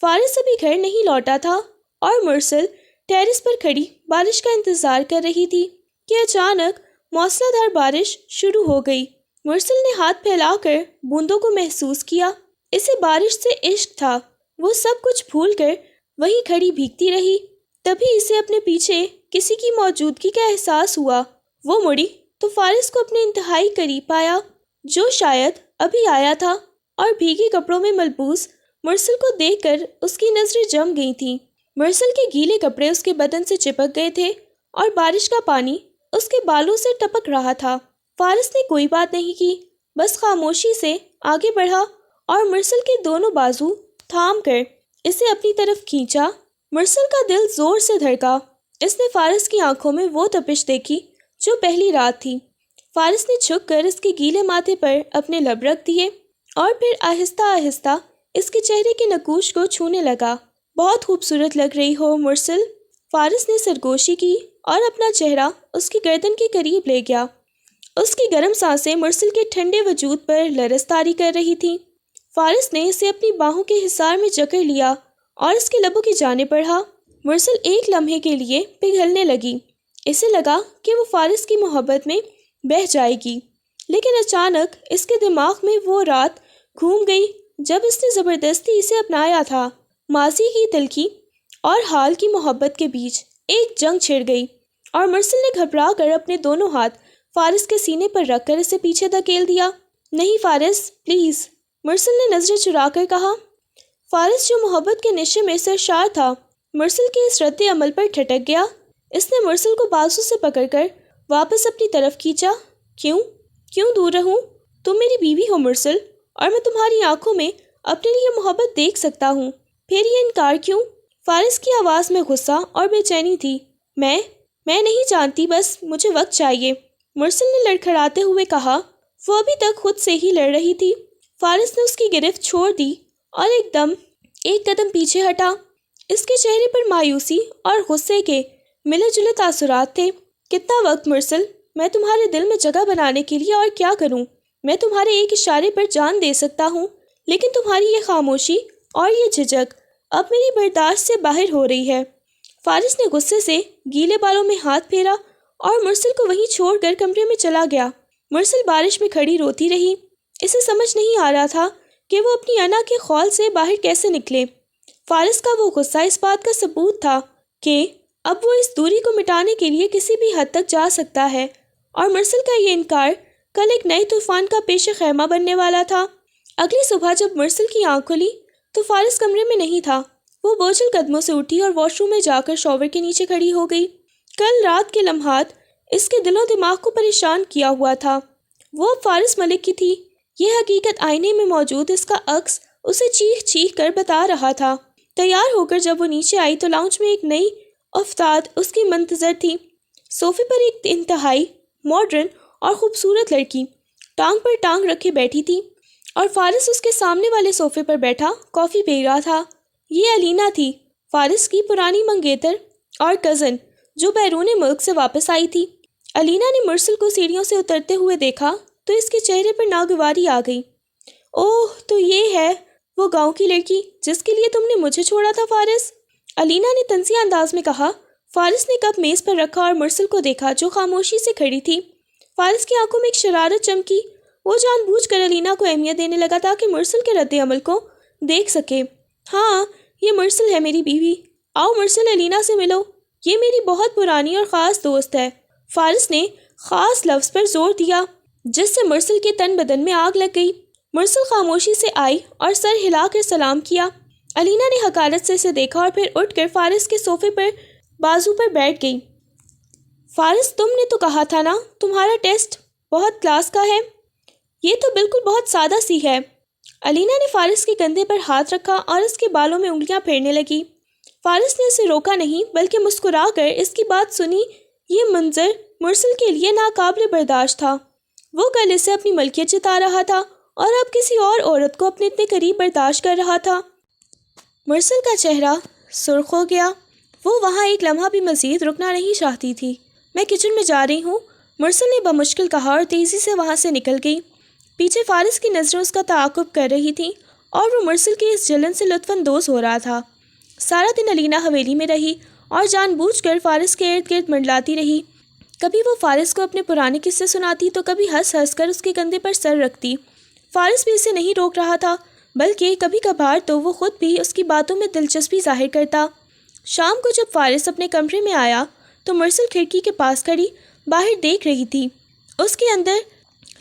فارس ابھی گھر نہیں لوٹا تھا اور مرسل ٹیرس پر کھڑی بارش کا انتظار کر رہی تھی کہ اچانک موسلا دھار بارش شروع ہو گئی۔ مرسل نے ہاتھ پھیلا کر بوندوں کو محسوس کیا۔ اسے بارش سے عشق تھا۔ وہ سب کچھ بھول کر وہیں کھڑی بھیگتی رہی۔ تبھی اسے اپنے پیچھے کسی کی موجودگی کا احساس ہوا۔ وہ مڑی تو فارس کو اپنے انتہائی قریب پایا، جو شاید ابھی آیا تھا، اور بھیگے کپڑوں میں ملبوس مرسل کو دیکھ کر اس کی نظریں جم گئی تھیں۔ مرسل کے گیلے کپڑے اس کے بدن سے چپک گئے تھے اور بارش کا پانی اس کے بالوں سے ٹپک رہا تھا۔ فارس نے کوئی بات نہیں کی، بس خاموشی سے آگے بڑھا اور مرسل کے دونوں بازو تھام کر اسے اپنی طرف کھینچا۔ مرسل کا دل زور سے دھڑکا۔ اس نے فارس کی آنکھوں میں وہ تپش دیکھی جو پہلی رات تھی۔ فارس نے جھک کر اس کے گیلے ماتھے پر اپنے لب رکھ دیے اور پھر آہستہ آہستہ اس کے چہرے کے نقوش کو چھونے لگا۔ بہت خوبصورت لگ رہی ہو مرسل، فارس نے سرگوشی کی اور اپنا چہرہ اس کی گردن کے قریب لے گیا۔ اس کی گرم سانسیں مرسل کے ٹھنڈے وجود پر لرز طاری کر رہی تھیں۔ فارس نے اسے اپنی باہوں کے حصار میں جکڑ لیا اور اس کے لبوں کی جانب بڑھا۔ مرسل ایک لمحے کے لیے پگھلنے لگی۔ اسے لگا کہ وہ فارس کی محبت میں بہہ جائے گی، لیکن اچانک اس کے دماغ میں وہ رات گھوم گئی جب اس نے زبردستی اسے اپنایا تھا۔ ماضی کی تلخی اور حال کی محبت کے بیچ ایک جنگ چھڑ گئی، اور مرسل نے گھبرا کر اپنے دونوں ہاتھ فارس کے سینے پر رکھ کر اسے پیچھے دھکیل دیا۔ نہیں فارس، پلیز، مرسل نے نظریں چرا کر کہا۔ فارس جو محبت کے نشے میں سرشار تھا، مرسل کے اس رد عمل پر ٹھٹک گیا۔ اس نے مرسل کو بازو سے پکڑ کر واپس اپنی طرف کھینچا۔ کیوں دور رہوں؟ تم میری بیوی ہو مرسل، اور میں تمہاری آنکھوں میں اپنے لیے محبت دیکھ سکتا ہوں، پھر یہ انکار کیوں؟ فارس کی آواز میں غصہ اور بے چینی تھی۔ میں نہیں جانتی، بس مجھے وقت چاہیے، مرسل نے لڑکھڑاتے ہوئے کہا۔ وہ ابھی تک خود سے ہی لڑ رہی تھی۔ فارس نے اس کی گرفت چھوڑ دی اور ایک قدم پیچھے ہٹا۔ اس کے چہرے پر مایوسی اور غصے کے ملے جلے تاثرات تھے۔ کتنا وقت مرسل؟ میں تمہارے دل میں جگہ بنانے کے لیے اور کیا کروں؟ میں تمہارے ایک اشارے پر جان دے سکتا ہوں، لیکن تمہاری یہ خاموشی اور یہ جھجک اب میری برداشت سے باہر ہو رہی ہے۔ فارس نے غصے سے گیلے بالوں میں ہاتھ پھیرا اور مرسل کو وہیں چھوڑ کر کمرے میں چلا گیا۔ مرسل بارش میں کھڑی روتی رہی۔ اسے سمجھ نہیں آ رہا تھا کہ وہ اپنی انا کے خول سے باہر کیسے نکلے۔ فارس کا وہ غصہ اس بات کا ثبوت تھا کہ اب وہ اس دوری کو مٹانے کے لیے کسی بھی حد تک جا سکتا ہے، اور مرسل کا یہ انکار کل ایک نئے طوفان کا پیش خیمہ بننے والا تھا۔ اگلی صبح جب مرسل کی آنکھ کھلی تو فارس کمرے میں نہیں تھا۔ وہ بوجھل قدموں سے اٹھی اور واش روم میں جا کر شاور کے نیچے کھڑی ہو گئی۔ کل رات کے لمحات اس کے دل و دماغ کو پریشان کیا ہوا تھا۔ وہ اب فارس ملک کی تھی۔ یہ حقیقت آئینے میں موجود اس کا عکس اسے چیخ چیخ کر بتا رہا تھا۔ تیار ہو کر جب وہ نیچے آئی تو لاؤنج میں ایک نئی افتاد اس کی منتظر تھی۔ صوفے پر ایک انتہائی ماڈرن اور خوبصورت لڑکی ٹانگ پر ٹانگ رکھے بیٹھی تھی، اور فارس اس کے سامنے والے صوفے پر بیٹھا کافی پی رہا تھا۔ یہ الینا تھی، فارس کی پرانی منگیتر اور کزن جو بیرون ملک سے واپس آئی تھی۔ الینا نے مرسل کو سیڑھیوں سے اترتے ہوئے دیکھا تو اس کے چہرے پر ناگواری آ گئی۔ اوہ، تو یہ ہے وہ گاؤں کی لڑکی جس کے لیے تم نے مجھے چھوڑا تھا فارس، الینا نے طنزیہ انداز میں کہا۔ فارس نے کپ میز پر رکھا اور مرسل کو دیکھا جو خاموشی سے کھڑی تھی۔ فارس کی آنکھوں میں ایک شرارت چمکی۔ وہ جان بوجھ کر الینا کو اہمیت دینے لگا تاکہ مرسل کے رد عمل کو دیکھ سکے۔ ہاں، یہ مرسل ہے میری بیوی۔ آؤ مرسل، الینا سے ملو، یہ میری بہت پرانی اور خاص دوست ہے۔ فارس نے خاص لفظ پر زور دیا جس سے مرسل کے تن بدن میں آگ لگ گئی۔ مرسل خاموشی سے آئی اور سر ہلا کر سلام کیا۔ الینا نے حقارت سے اسے دیکھا اور پھر اٹھ کر فارس کے صوفے پر بازو پر بیٹھ گئی۔ فارس، تم نے تو کہا تھا نا تمہارا ٹیسٹ بہت کلاس کا ہے، یہ تو بالکل بہت سادہ سی ہے۔ الینا نے فارس کے کندھے پر ہاتھ رکھا اور اس کے بالوں میں انگلیاں پھیرنے لگی۔ فارس نے اسے روکا نہیں بلکہ مسکرا کر اس کی بات سنی۔ یہ منظر مرسل کے لیے ناقابل برداشت تھا۔ وہ کل اسے اپنی ملکیت جتا رہا تھا اور اب کسی اور عورت کو اپنے اتنے قریب برداشت کر رہا تھا۔ مرسل کا چہرہ سرخ ہو گیا۔ وہ وہاں ایک لمحہ بھی مزید رکنا نہیں چاہتی تھی۔ میں کچن میں جا رہی ہوں، مرسل نے بمشکل کہا اور تیزی سے وہاں سے نکل گئی۔ پیچھے فارس کی نظریں اس کا تعاقب کر رہی تھیں اور وہ مرسل کی اس جلن سے لطف اندوز ہو رہا تھا۔ سارا دن الینا حویلی میں رہی اور جان بوجھ کر فارس کے ارد گرد منڈلاتی رہی۔ کبھی وہ فارس کو اپنے پرانے قصے سناتی تو کبھی ہنس ہنس کر اس کے کندھے پر سر رکھتی۔ فارس بھی اسے نہیں روک رہا تھا بلکہ کبھی کبھار تو وہ خود بھی اس کی باتوں میں دلچسپی ظاہر کرتا۔ شام کو جب فارس اپنے کمرے میں آیا تو مرسل کھڑکی کے پاس کھڑی باہر دیکھ رہی تھی۔ اس کے اندر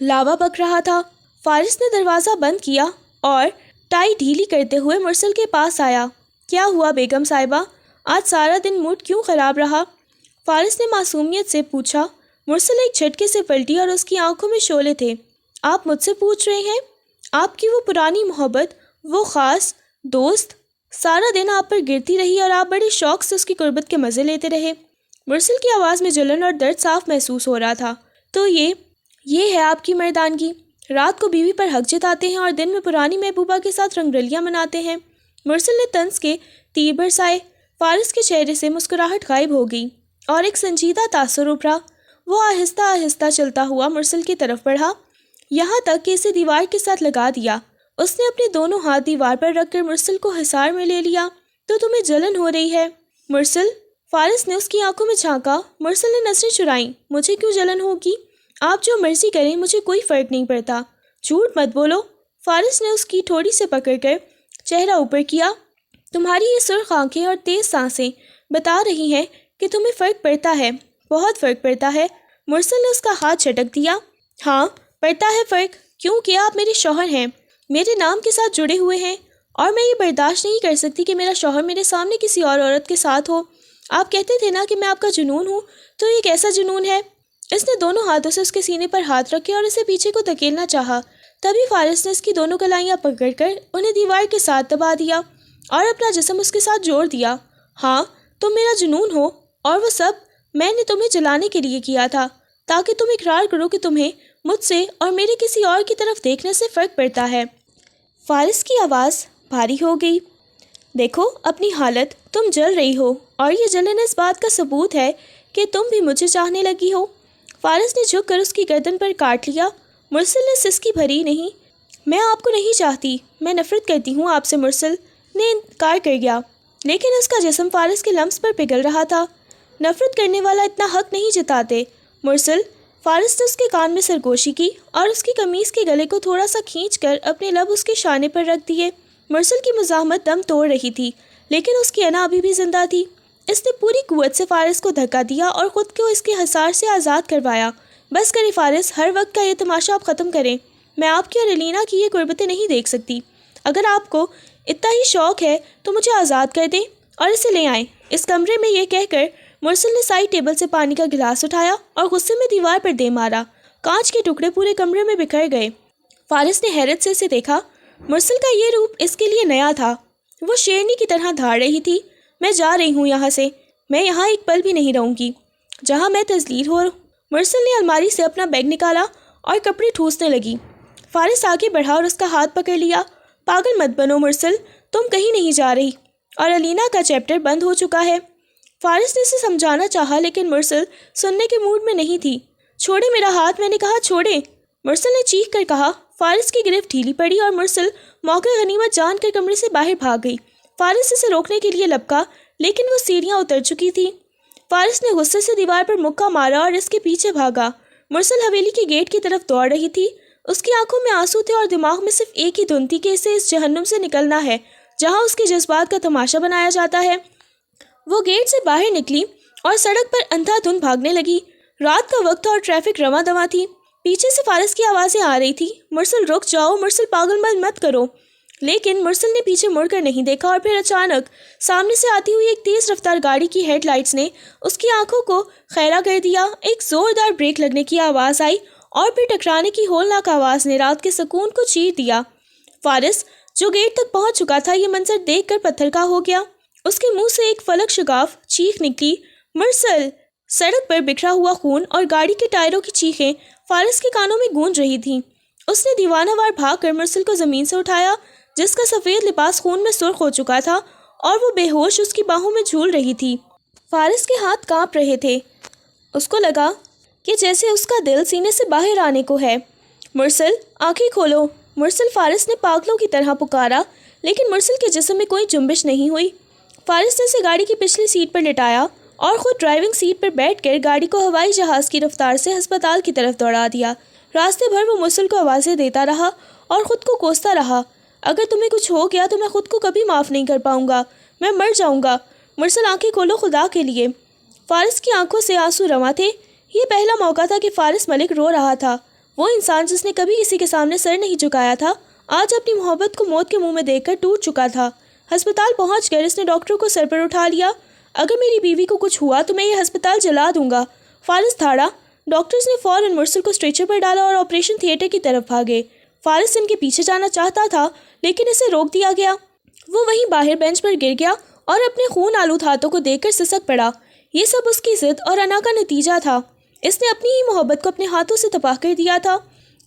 لاوا پک رہا تھا۔ فارس نے دروازہ بند کیا اور ٹائی ڈھیلی کرتے ہوئے مرسل کے پاس آیا۔ کیا ہوا بیگم صاحبہ، آج سارا دن موڈ کیوں خراب رہا؟ فارس نے معصومیت سے پوچھا۔ مرسل ایک جھٹکے سے پلٹی اور اس کی آنکھوں میں شعلے تھے۔ آپ مجھ سے پوچھ رہے ہیں؟ آپ کی وہ پرانی محبت، وہ خاص دوست سارا دن آپ پر گرتی رہی اور آپ بڑے شوق سے اس کی قربت کے مزے لیتے رہے۔ مرسل کی آواز میں جلن اور درد صاف محسوس ہو رہا تھا۔ تو یہ ہے آپ کی مردانگی، رات کو بیوی پر حق جتاتے ہیں اور دن میں پرانی محبوبہ کے ساتھ رنگ رلیاں مناتے ہیں۔ مرسل نے طنز کے تیر برسائے۔ فارس کے چہرے سے مسکراہٹ غائب ہو گئی اور ایک سنجیدہ تاثر ابھرا۔ وہ آہستہ آہستہ چلتا ہوا مرسل کی طرف بڑھا، یہاں تک کہ اسے دیوار کے ساتھ لگا دیا۔ اس نے اپنے دونوں ہاتھ دیوار پر رکھ کر مرسل کو حصار میں لے لیا۔ تو تمہیں جلن ہو رہی ہے مرسل؟ فارس نے اس کی آنکھوں میں جھانکا۔ مرسل نے نظریں چرائیں۔ مجھے کیوں جلن ہوگی؟ آپ جو مرضی کریں، مجھے کوئی فرق نہیں پڑتا۔ جھوٹ مت بولو۔ فارس نے اس کی ٹھوڑی سے پکڑ کر چہرہ اوپر کیا۔ تمہاری یہ سرخ آنکھیں اور تیز سانسیں بتا رہی ہیں کہ تمہیں فرق پڑتا ہے، بہت فرق پڑتا ہے۔ مرسل نے اس کا ہاتھ جھٹک دیا۔ ہاں، پڑتا ہے فرق، کیونکہ آپ میرے شوہر ہیں، میرے نام کے ساتھ جڑے ہوئے ہیں، اور میں یہ برداشت نہیں کر سکتی کہ میرا شوہر میرے سامنے کسی اور عورت کے ساتھ ہو۔ آپ کہتے تھے نا کہ میں آپ کا جنون ہوں، تو یہ کیسا جنون ہے؟ اس نے دونوں ہاتھوں سے اس کے سینے پر ہاتھ رکھے اور اسے پیچھے کو دھکیلنا چاہا۔ تبھی فارس نے اس کی دونوں کلائیاں پکڑ کر انہیں دیوار کے ساتھ دبا دیا اور اپنا جسم اس کے ساتھ جوڑ دیا۔ ہاں، تم میرا جنون ہو، اور وہ سب میں نے تمہیں جلانے کے لیے کیا تھا تاکہ تم اقرار کرو کہ تمہیں مجھ سے اور میرے کسی اور کی طرف دیکھنے سے فرق پڑتا ہے۔ فارس کی آواز بھاری ہو گئی۔ دیکھو اپنی حالت، تم جل رہی ہو اور یہ جلن اس بات کا ثبوت ہے کہ تم بھی مجھے چاہنے لگی ہو۔ فارس نے جھک کر اس کی گردن پر کاٹ لیا۔ مرسل نے سسکی بھری، نہیں، میں آپ کو نہیں چاہتی، میں نفرت کرتی ہوں آپ سے، مرسل نے انکار کر گیا، لیکن اس کا جسم فارس کے لمس پر پگھل رہا تھا۔ نفرت کرنے والا اتنا حق نہیں جتاتے مرسل۔ فارس نے اس کے کان میں سرگوشی کی اور اس کی قمیص کے گلے کو تھوڑا سا کھینچ کر اپنے لب اس کے شانے پر رکھ دیے۔ مرسل کی مزاحمت دم توڑ رہی تھی، لیکن اس کی انا ابھی بھی زندہ تھی۔ اس نے پوری قوت سے فارس کو دھکا دیا اور خود کو اس کے حصار سے آزاد کروایا۔ بس کرے فارس، ہر وقت کا یہ تماشا آپ ختم کریں۔ میں آپ کی اور الینا کی یہ قربتیں نہیں دیکھ سکتی۔ اگر آپ کو اتنا ہی شوق ہے تو مجھے آزاد کر دیں اور اسے لے آئیں اس کمرے میں۔ یہ کہہ کر مرسل نے سائڈ ٹیبل سے پانی کا گلاس اٹھایا اور غصے میں دیوار پر دے مارا۔ کانچ کے ٹکڑے پورے کمرے میں بکھر گئے۔ فارس نے حیرت سے اسے دیکھا۔ مرسل کا یہ روپ اس کے لیے نیا تھا۔ وہ شیرنی کی طرح دھاڑ رہی تھی۔ میں جا رہی ہوں یہاں سے، میں یہاں ایک پل بھی نہیں رہوں گی جہاں میں تذلیل ہو۔ مرسل نے الماری سے اپنا بیگ نکالا اور کپڑے ٹھوسنے لگی۔ فارس آگے بڑھا اور اس کا ہاتھ پکڑ لیا۔ پاگل مت بنو مرسل، تم کہیں نہیں جا رہی، اور الینا کا چیپٹر بند ہو چکا ہے۔ فارس نے اسے سمجھانا چاہا لیکن مرسل سننے کے موڈ میں نہیں تھی۔ چھوڑے میرا ہاتھ، میں نے کہا چھوڑے، مرسل نے چیخ کر کہا۔ فارس کی گرفت ڈھیلی پڑی اور مرسل موقع غنیمت جان کر کمرے سے باہر بھاگ گئی۔ فارس اسے روکنے کے لیے لپکا لیکن وہ سیڑھیاں اتر چکی تھی۔ فارس نے غصے سے دیوار پر مکہ مارا اور اس کے پیچھے بھاگا۔ مرسل حویلی کے گیٹ کی طرف دوڑ رہی تھی۔ اس کی آنکھوں میں آنسو تھے اور دماغ میں صرف ایک ہی دھن تھی کہ اسے اس جہنم سے نکلنا ہے جہاں اس کے جذبات کا تماشا بنایا جاتا ہے۔ وہ گیٹ سے باہر نکلی اور سڑک پر اندھا دھند بھاگنے لگی۔ رات کا وقت تھا اور ٹریفک رواں دواں تھی۔ پیچھے سے فارس کی آوازیں آ رہی تھی، مرسل رک جاؤ، مرسل پاگل مت کرو۔ لیکن مرسل نے پیچھے مڑ کر نہیں دیکھا اور پھر اچانک سامنے سے آتی ہوئی ایک تیز رفتار گاڑی کی ہیڈ لائٹس نے اس کی آنکھوں کو خیرہ کر دیا۔ ایک زوردار بریک لگنے کی آواز آئی اور پھر ٹکرانے کی ہولناک آواز نے رات کے سکون کو چیر دیا۔ فارس جو گیٹ تک پہنچ چکا تھا یہ منظر دیکھ کر پتھر کا ہو گیا۔ اس کے منہ سے ایک فلک شگاف چیخ نکلی، مرسل! سڑک پر بکھرا ہوا خون اور گاڑی کے ٹائروں کی چیخیں فارس کے کانوں میں گونج رہی تھیں۔ اس نے دیوانہ وار بھاگ کر مرسل کو زمین سے اٹھایا جس کا سفید لباس خون میں سرخ ہو چکا تھا اور وہ بے ہوش اس کی باہوں میں جھول رہی تھی۔ فارس کے ہاتھ کانپ رہے تھے۔ اس کو لگا کہ جیسے اس کا دل سینے سے باہر آنے کو ہے۔ مرسل، آنکھیں کھولو! مرسل! فارس نے پاگلوں کی طرح پکارا لیکن مرسل کے جسم میں کوئی جنبش نہیں ہوئی۔ فارس نے اسے گاڑی کی پچھلی سیٹ پر لٹایا اور خود ڈرائیونگ سیٹ پر بیٹھ کر گاڑی کو ہوائی جہاز کی رفتار سے ہسپتال کی طرف دوڑا دیا۔ راستے بھر وہ مرسل کو آوازیں دیتا رہا اور خود کو کوستا رہا، اگر تمہیں کچھ ہو گیا تو میں خود کو کبھی معاف نہیں کر پاؤں گا، میں مر جاؤں گا۔ مرسل، آنکھیں کھولو خدا کے لیے! فارس کی آنکھوں سے آنسو رواں تھے۔ یہ پہلا موقع تھا کہ فارس ملک رو رہا تھا۔ وہ انسان جس نے کبھی کسی کے سامنے سر نہیں جھکایا تھا آج اپنی محبت کو موت کے منہ میں دیکھ کر ٹوٹ چکا تھا۔ ہسپتال پہنچ کر اس نے ڈاکٹر کو سر پر اٹھا لیا۔ اگر میری بیوی کو کچھ ہوا تو میں یہ ہسپتال جلا دوں گا، فارس دھاڑا۔ ڈاکٹرز نے فوراً مرسل کو اسٹریچر پر ڈالا اور آپریشن تھیٹر کی طرف بھاگے۔ فارس ان کے پیچھے جانا چاہتا تھا لیکن اسے روک دیا گیا۔ وہ وہیں باہر بینچ پر گر گیا اور اپنے خون آلود ہاتھوں کو دیکھ کر سسک پڑا۔ یہ سب اس کی ضد اور انا کا نتیجہ تھا۔ اس نے اپنی ہی محبت کو اپنے ہاتھوں سے تباہ کر دیا تھا۔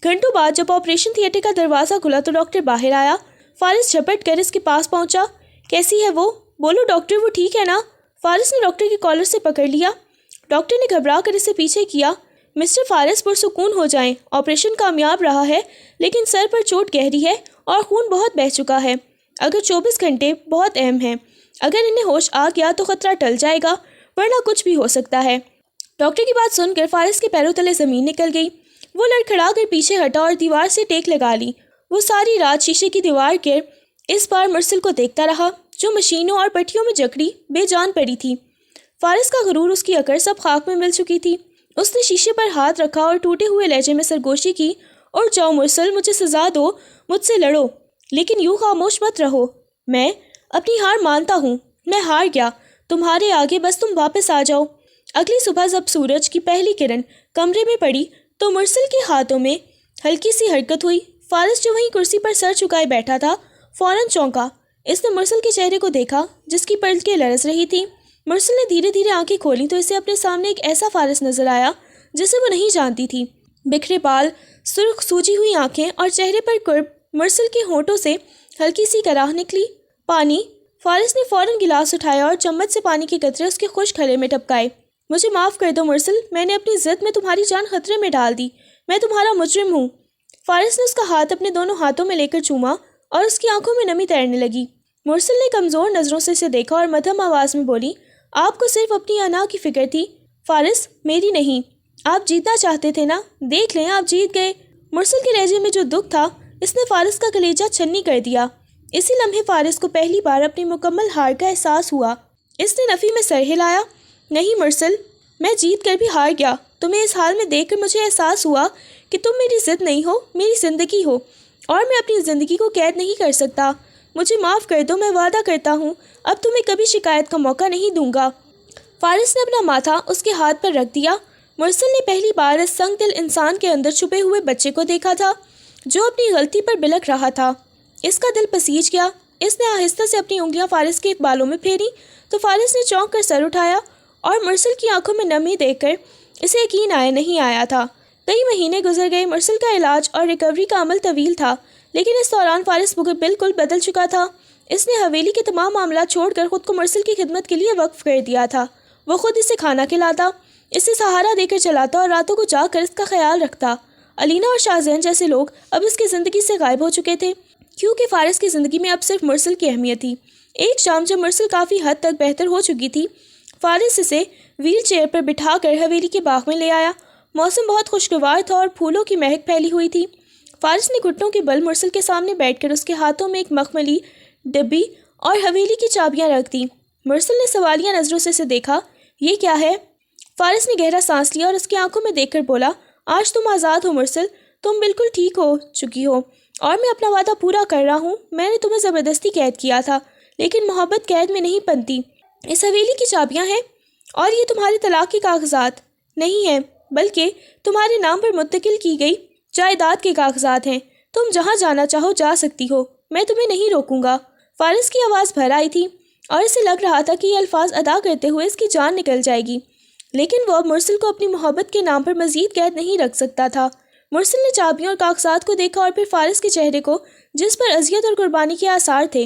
گھنٹوں بعد جب آپریشن تھیٹر کا دروازہ کھلا تو ڈاکٹر باہر آیا۔ فارس جھپٹ کر اس کے پاس پہنچا۔ کیسی ہے وہ؟ بولو ڈاکٹر، وہ ٹھیک ہے نا؟ فارس نے ڈاکٹر کے کالر سے پکڑ لیا۔ ڈاکٹر نے گھبرا کر اسے پیچھے کیا۔ مسٹر فارس، پرسکون ہو جائیں، آپریشن کامیاب رہا ہے لیکن سر پر چوٹ گہری ہے اور خون بہت بہہ چکا ہے۔ اگر 24 گھنٹے بہت اہم ہیں، اگر انہیں ہوش آ گیا تو خطرہ ٹل جائے گا ورنہ کچھ بھی ہو سکتا ہے۔ ڈاکٹر کی بات سن کر فارس کے پیروں تلے زمین نکل گئی۔ وہ لڑکھڑا کر پیچھے ہٹا اور دیوار سے ٹیک لگا لی۔ وہ ساری رات شیشے کی دیوار کے اس بار مرسل کو دیکھتا رہا جو مشینوں اور پٹھیوں میں جکڑی بے جان پڑی تھی۔ فارس کا غرور، اس کی عقل سب خاک میں مل چکی تھی۔ اس نے شیشے پر ہاتھ رکھا اور ٹوٹے ہوئے لہجے میں سرگوشی کی، اور جاؤ مرسل، مجھے سزا دو، مجھ سے لڑو لیکن یوں خاموش مت رہو۔ میں اپنی ہار مانتا ہوں، میں ہار گیا تمہارے آگے، بس تم واپس آ جاؤ۔ اگلی صبح جب سورج کی پہلی کرن کمرے میں پڑی تو مرسل کے ہاتھوں میں ہلکی سی حرکت ہوئی۔ فارس جو وہیں کرسی پر سر چکائے بیٹھا تھا فوراً چونکا۔ اس نے مرسل کے چہرے کو دیکھا جس کی پلکیں لرز رہی تھیں۔ مرسل نے دھیرے دھیرے آنکھیں کھولیں تو اسے اپنے سامنے ایک ایسا فارس نظر آیا جسے وہ نہیں جانتی تھی۔ بکھرے بال، سرخ سوجی ہوئی آنکھیں اور چہرے پر کرب۔ مرسل کے ہونٹوں سے ہلکی سی کراہ نکلی۔ پانی! فارس نے فوراً گلاس اٹھایا اور چمچ سے پانی کے قطرے اس کے خشک گلے میں ٹپکائے۔ مجھے معاف کر دو مرسل، میں نے اپنی ضد میں تمہاری جان خطرے میں ڈال دی، میں تمہارا مجرم ہوں۔ فارس نے اس کا ہاتھ اپنے دونوں ہاتھوں میں لے کر چوما اور اس کی آنکھوں میں نمی تیرنے لگی۔ مرسل نے کمزور نظروں سے اسے دیکھا اور مدھم آواز میں بولی، آپ کو صرف اپنی انا کی فکر تھی فارس، میری نہیں۔ آپ جیتنا چاہتے تھے نا، دیکھ لیں آپ جیت گئے۔ مرسل کے لہجے میں جو دکھ تھا اس نے فارس کا کلیجہ چھنی کر دیا۔ اسی لمحے فارس کو پہلی بار اپنی مکمل ہار کا احساس ہوا۔ اس نے نفی میں سر ہلایا۔ نہیں مرسل، میں جیت کر بھی ہار گیا۔ تمہیں اس حال میں دیکھ کر مجھے احساس ہوا کہ تم میری ضد نہیں ہو، میری زندگی ہو، اور میں اپنی زندگی کو قید نہیں کر سکتا۔ مجھے معاف کر دو، میں وعدہ کرتا ہوں اب تمہیں کبھی شکایت کا موقع نہیں دوں گا۔ فارس نے اپنا ماتھا اس کے ہاتھ پر رکھ دیا۔ مرسل نے پہلی بار اس سنگ دل انسان کے اندر چھپے ہوئے بچے کو دیکھا تھا جو اپنی غلطی پر بلک رہا تھا۔ اس کا دل پسیج گیا۔ اس نے آہستہ سے اپنی انگلیاں فارس کے بالوں میں پھیری تو فارس نے چونک کر سر اٹھایا اور مرسل کی آنکھوں میں نمی دیکھ کر اسے یقین نہیں آیا تھا۔ کئی مہینے گزر گئے۔ مرسل کا علاج اور ریکوری کا عمل طویل تھا لیکن اس دوران فارس بالکل بدل چکا تھا۔ اس نے حویلی کے تمام معاملات چھوڑ کر خود کو مرسل کی خدمت کے لیے وقف کر دیا تھا۔ وہ خود اسے کھانا کھلاتا، اسے سہارا دے کر چلاتا اور راتوں کو جاگ کر اس کا خیال رکھتا۔ علینا اور شاہزین جیسے لوگ اب اس کی زندگی سے غائب ہو چکے تھے، کیونکہ فارس کی زندگی میں اب صرف مرسل کی اہمیت تھی۔ ایک شام جب مرسل کافی حد تک بہتر ہو چکی تھی، فارس اسے ویل چیئر پر بٹھا کر حویلی کے باغ میں لے آیا۔ موسم بہت خوشگوار تھا اور پھولوں کی مہک پھیلی ہوئی تھی۔ فارس نے گھٹنوں کے بل مرسل کے سامنے بیٹھ کر اس کے ہاتھوں میں ایک مخملی ڈبی اور حویلی کی چابیاں رکھ دیں۔ مرسل نے سوالیہ نظروں سے اسے دیکھا۔ یہ کیا ہے؟ فارس نے گہرا سانس لیا اور اس کی آنکھوں میں دیکھ کر بولا، آج تم آزاد ہو مرسل، تم بالکل ٹھیک ہو چکی ہو اور میں اپنا وعدہ پورا کر رہا ہوں۔ میں نے تمہیں زبردستی قید کیا تھا، لیکن محبت قید میں نہیں بنتی۔ اس حویلی کی چابیاں ہیں اور یہ تمہارے طلاق کے کاغذات نہیں ہیں، بلکہ تمہارے نام پر منتقل کی گئی جائیداد کے کاغذات ہیں۔ تم جہاں جانا چاہو جا سکتی ہو، میں تمہیں نہیں روکوں گا۔ فارس کی آواز بھر آئی تھی اور اسے لگ رہا تھا کہ یہ الفاظ ادا کرتے ہوئے اس کی جان نکل جائے گی، لیکن وہ اب مرسل کو اپنی محبت کے نام پر مزید قید نہیں رکھ سکتا تھا۔ مرسل نے چابیوں اور کاغذات کو دیکھا اور پھر فارس کے چہرے کو، جس پر اذیت اور قربانی کے آثار تھے۔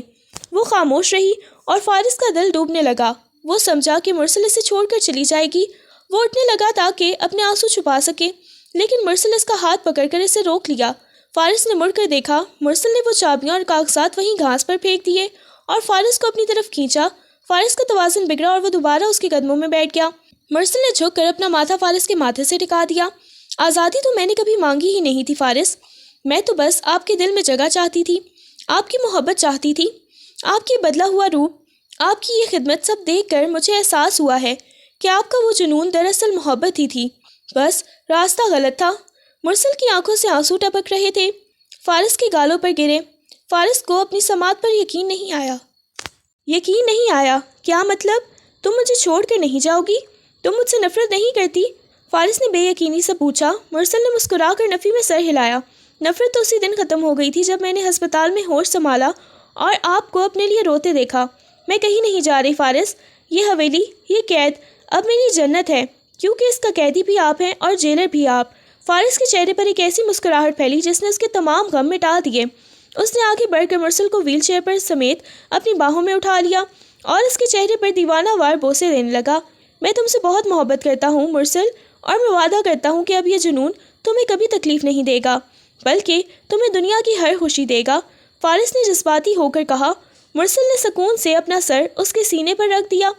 وہ خاموش رہی اور فارس کا دل ڈوبنے لگا۔ وہ سمجھا کہ مرسل اسے چھوڑ کر چلی جائے گی۔ وہ اٹھنے لگا تاکہ اپنے آنسو چھپا سکے، لیکن مرسل اس کا ہاتھ پکڑ کر اسے روک لیا۔ فارس نے مڑ کر دیکھا، مرسل نے وہ چابیاں اور کاغذات وہیں گھاس پر پھینک دیے اور فارس کو اپنی طرف کھینچا۔ فارس کا توازن بگڑا اور وہ دوبارہ اس کے قدموں میں بیٹھ گیا۔ مرسل نے جھک کر اپنا ماتھا فارس کے ماتھے سے ٹکا دیا۔ آزادی تو میں نے کبھی مانگی ہی نہیں تھی فارس، میں تو بس آپ کے دل میں جگہ چاہتی تھی، آپ کی محبت چاہتی تھی، آپ کی بدلا ہوا روپ، آپ کی یہ خدمت سب دیکھ کر مجھے احساس ہوا ہے کہ آپ کا وہ جنون دراصل محبت ہی تھی، بس راستہ غلط تھا۔ مرسل کی آنکھوں سے آنسو ٹپک رہے تھے، فارس کے گالوں پر گرے۔ فارس کو اپنی سماعت پر یقین نہیں آیا۔ کیا مطلب؟ تم مجھے چھوڑ کر نہیں جاؤ گی؟ تم مجھ سے نفرت نہیں کرتی؟ فارس نے بے یقینی سے پوچھا۔ مرسل نے مسکرا کر نفی میں سر ہلایا۔ نفرت تو اسی دن ختم ہو گئی تھی جب میں نے ہسپتال میں ہوش سنبھالا اور آپ کو اپنے لیے روتے دیکھا۔ میں کہیں نہیں جا رہی فارس، یہ حویلی، یہ قید اب میری جنت ہے، کیونکہ اس کا قیدی بھی آپ ہیں اور جیلر بھی آپ۔ فارس کے چہرے پر ایک ایسی مسکراہٹ پھیلی جس نے اس کے تمام غم مٹا دیے۔ اس نے آگے بڑھ کر مرسل کو ویل چیئر پر سمیت اپنی باہوں میں اٹھا لیا اور اس کے چہرے پر دیوانہ وار بوسے دینے لگا۔ میں تم سے بہت محبت کرتا ہوں مرسل، اور میں وعدہ کرتا ہوں کہ اب یہ جنون تمہیں کبھی تکلیف نہیں دے گا، بلکہ تمہیں دنیا کی ہر خوشی دے گا، فارس نے جذباتی ہو کر کہا۔ مرسل نے سکون سے اپنا سر اس کے سینے پر رکھ دیا،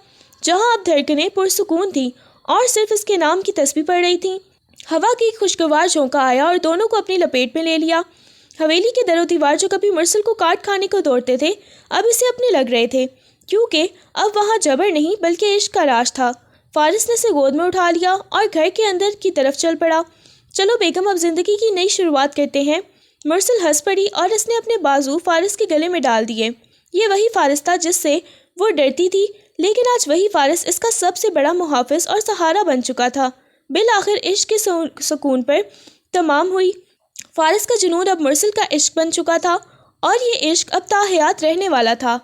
جہاں اب دھڑکنیں پرسکون تھیں اور صرف اس کے نام کی تسبیح پڑھ رہی تھیں۔ ہوا کی ایک خوشگوار جھونکا آیا اور دونوں کو اپنی لپیٹ میں لے لیا۔ حویلی کے در و دیوار جو کبھی مرسل کو کاٹ کھانے کو دوڑتے تھے، اب اسے اپنے لگ رہے تھے، کیونکہ اب وہاں جبر نہیں بلکہ عشق کا راج تھا۔ فارس نے اسے گود میں اٹھا لیا اور گھر کے اندر کی طرف چل پڑا۔ چلو بیگم، اب زندگی کی نئی شروعات کرتے ہیں۔ مرسل ہنس پڑی اور اس نے اپنے بازو فارس کے گلے میں ڈال دیے۔ یہ وہی فارس تھا جس سے وہ ڈرتی تھی، لیکن آج وہی فارس اس کا سب سے بڑا محافظ اور سہارا بن چکا تھا۔ بالآخر عشق کے سکون پر تمام ہوئی۔ فارس کا جنون اب مرسل کا عشق بن چکا تھا اور یہ عشق اب تا حیات رہنے والا تھا۔